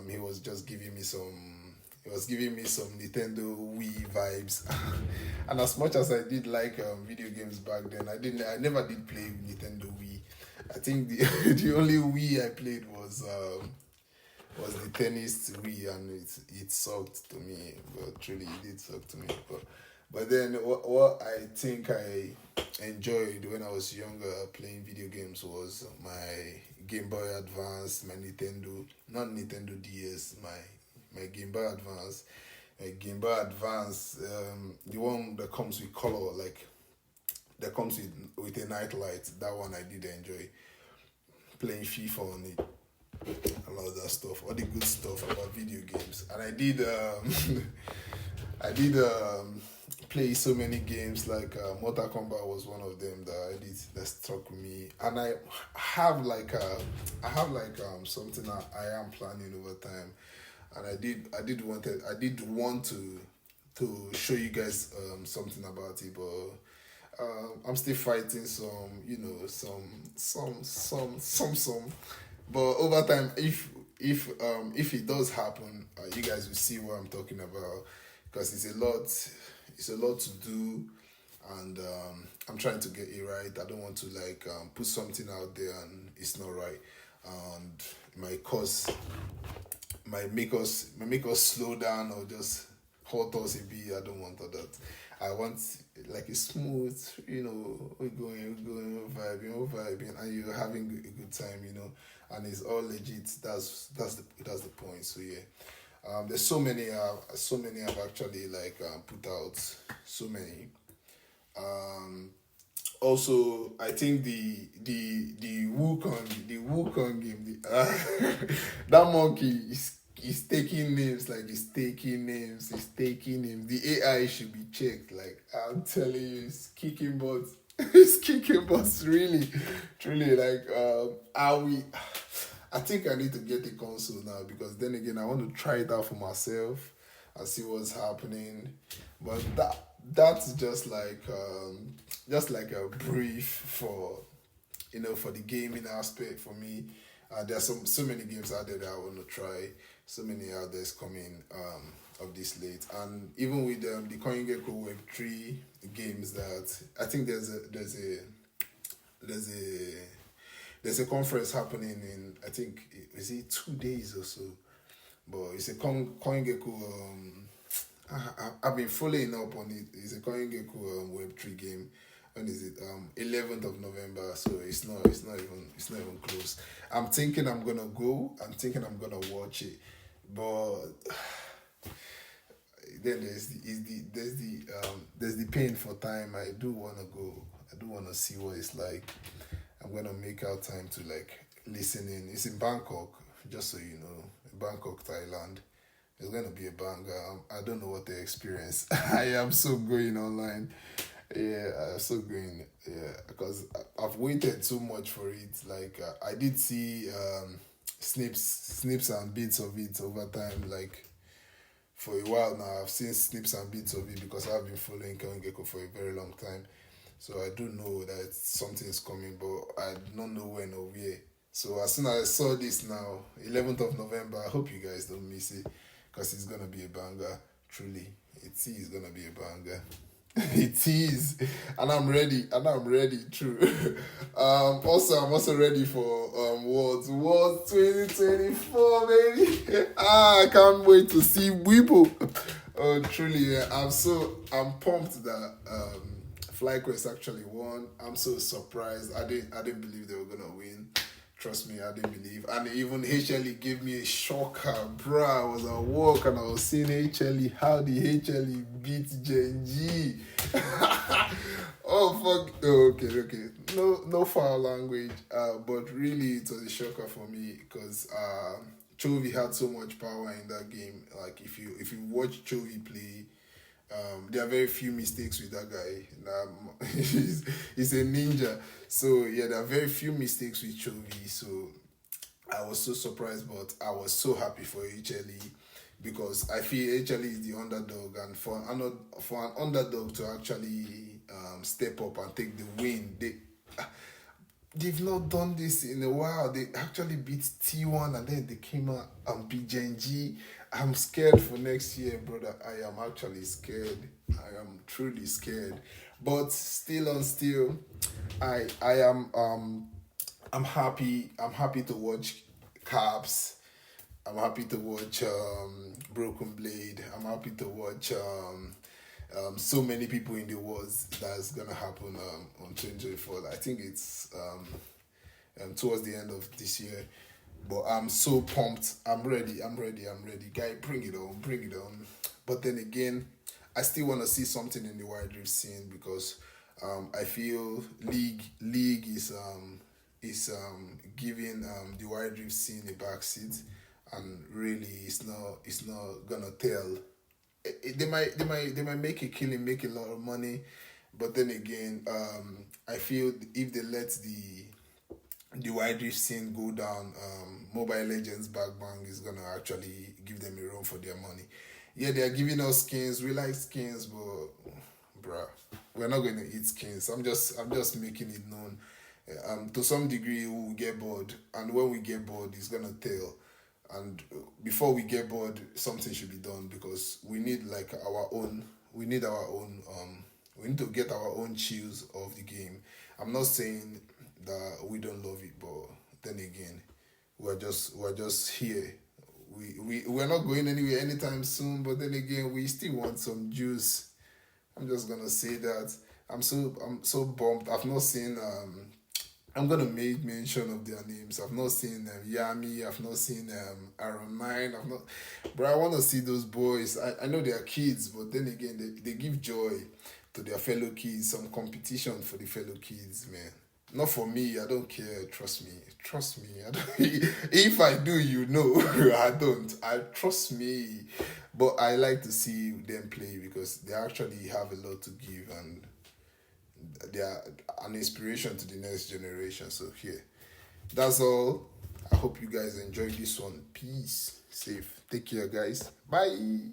Speaker 1: He was just giving me some. He was giving me some Nintendo Wii vibes, and as much as I did like video games back then, I never did play Nintendo Wii. I think the the only Wii I played was the tennis Wii, and it sucked to me. But truly, it did suck to me. But then what I think I enjoyed when I was younger playing video games was my Game Boy Advance, my Nintendo, not Nintendo DS, my Game Boy Advance, the one that comes with color, like that comes with a night light. That one I did enjoy playing FIFA on it, and all that stuff, all the good stuff about video games. And I did I did play so many games, like Mortal Kombat was one of them that I did that struck with me. And I have like something that I am planning over time, and I did want to show you guys something about it, but I'm still fighting some. But over time, if it does happen, you guys will see what I'm talking about, because it's a lot to do, and I'm trying to get it right. I don't want to like put something out there and it's not right, and it might make us slow down or just halt us a bit. I don't want all that. I want like a smooth, we're going, we're vibing, and you're having a good time, and it's all legit. That's the point. So yeah. There's so many I've actually like put out, so many. Also, I think the Wukong game, that monkey is taking names, like he's taking names. The AI should be checked. Like I'm telling you, it's kicking butt. It's kicking butt, really, truly. Like I think I need to get a console now, because then again I want to try it out for myself and see what's happening. But that's just like a brief for for the gaming aspect for me. There's so many games out there that I want to try. So many out there's coming of this late, and even with the CoinGecko Web3 games, that I think there's a conference happening in, I think, is it 2 days or so? But it's a CoinGecko. I've been following up on it. It's a CoinGecko Web3 game. When is it? 11th of November. So it's not even close. I'm thinking I'm gonna go. I'm thinking I'm gonna watch it. But then there's the pain for time. I do wanna go. I do wanna see what it's like. I'm gonna make out time to like listen in. It's in Bangkok, just so you know, Bangkok, Thailand. It's gonna be a banger. I don't know what the experience. I am so going online. Yeah, I'm so going. Yeah, because I've waited so much for it. Like I did see snips and bits of it over time. Like for a while now, I've seen snips and bits of it because I've been following CoinGecko for a very long time. So I do know that something is coming, but I don't know when or where. So as soon as I saw this now, 11th of November, I hope you guys don't miss it, because it's gonna be a banger. Truly, it is gonna be a banger. It is, and I'm ready. True. Also, I'm also ready for Worlds 2024, baby. I can't wait to see Weibo. Oh, truly, yeah. I'm pumped that FlyQuest actually won. I'm so surprised. I didn't believe they were gonna win. Trust me, I didn't believe. And even HLE gave me a shocker, bro. I was at work and I was seeing HLE. How the HLE beat Gen G. Oh fuck. Oh, okay. No foul language. But really, it was a shocker for me because Chovy had so much power in that game. Like if you watch Chovy play, there are very few mistakes with that guy. He's a ninja. So yeah, there are very few mistakes with Chovy. So I was so surprised, but I was so happy for HLE because I feel HLE is the underdog, and for an underdog to actually step up and take the win, they've not done this in a while. They actually beat T1 and then they came out and beat Gen G. I'm scared for next year, brother. I am actually scared. I am truly scared. But still on still, I am I'm happy. I'm happy to watch Caps. I'm happy to watch Broken Blade. I'm happy to watch so many people in the wars that's gonna happen on 2024. I think it's towards the end of this year. But I'm so pumped. I'm ready. Guy, bring it on. Bring it on. But then again, I still want to see something in the wide drift scene because I feel league is giving the wide drift scene a backseat, and really it's not gonna tell. They might make a killing, make a lot of money, but then again, I feel if they let the wide drift scene go down, Mobile Legends Back Bang is gonna actually give them a run for their money. Yeah, they are giving us skins. We like skins, but bruh, we're not going to eat skins. I'm just making it known. To some degree, we will get bored, and when we get bored, it's gonna tell. And before we get bored, something should be done because we need like our own. We need our own. We need to get our own chills of the game. I'm not saying that we don't love it, but then again, we're just here. We're not going anywhere anytime soon. But then again, we still want some juice. I'm just gonna say that. I'm so bummed. I've not seen I'm gonna make mention of their names. I've not seen Yami. I've not seen Aaron Nine. I've not, but I want to see those boys. I know they are kids, but then again, they give joy to their fellow kids. Some competition for the fellow kids, man. Not for me. I don't care. Trust me. Trust me. I don't, if I do, you know, I don't. I trust me, but I like to see them play because they actually have a lot to give and they are an inspiration to the next generation. So here, that's all. I hope you guys enjoyed this one. Peace. Safe. Take care, guys. Bye.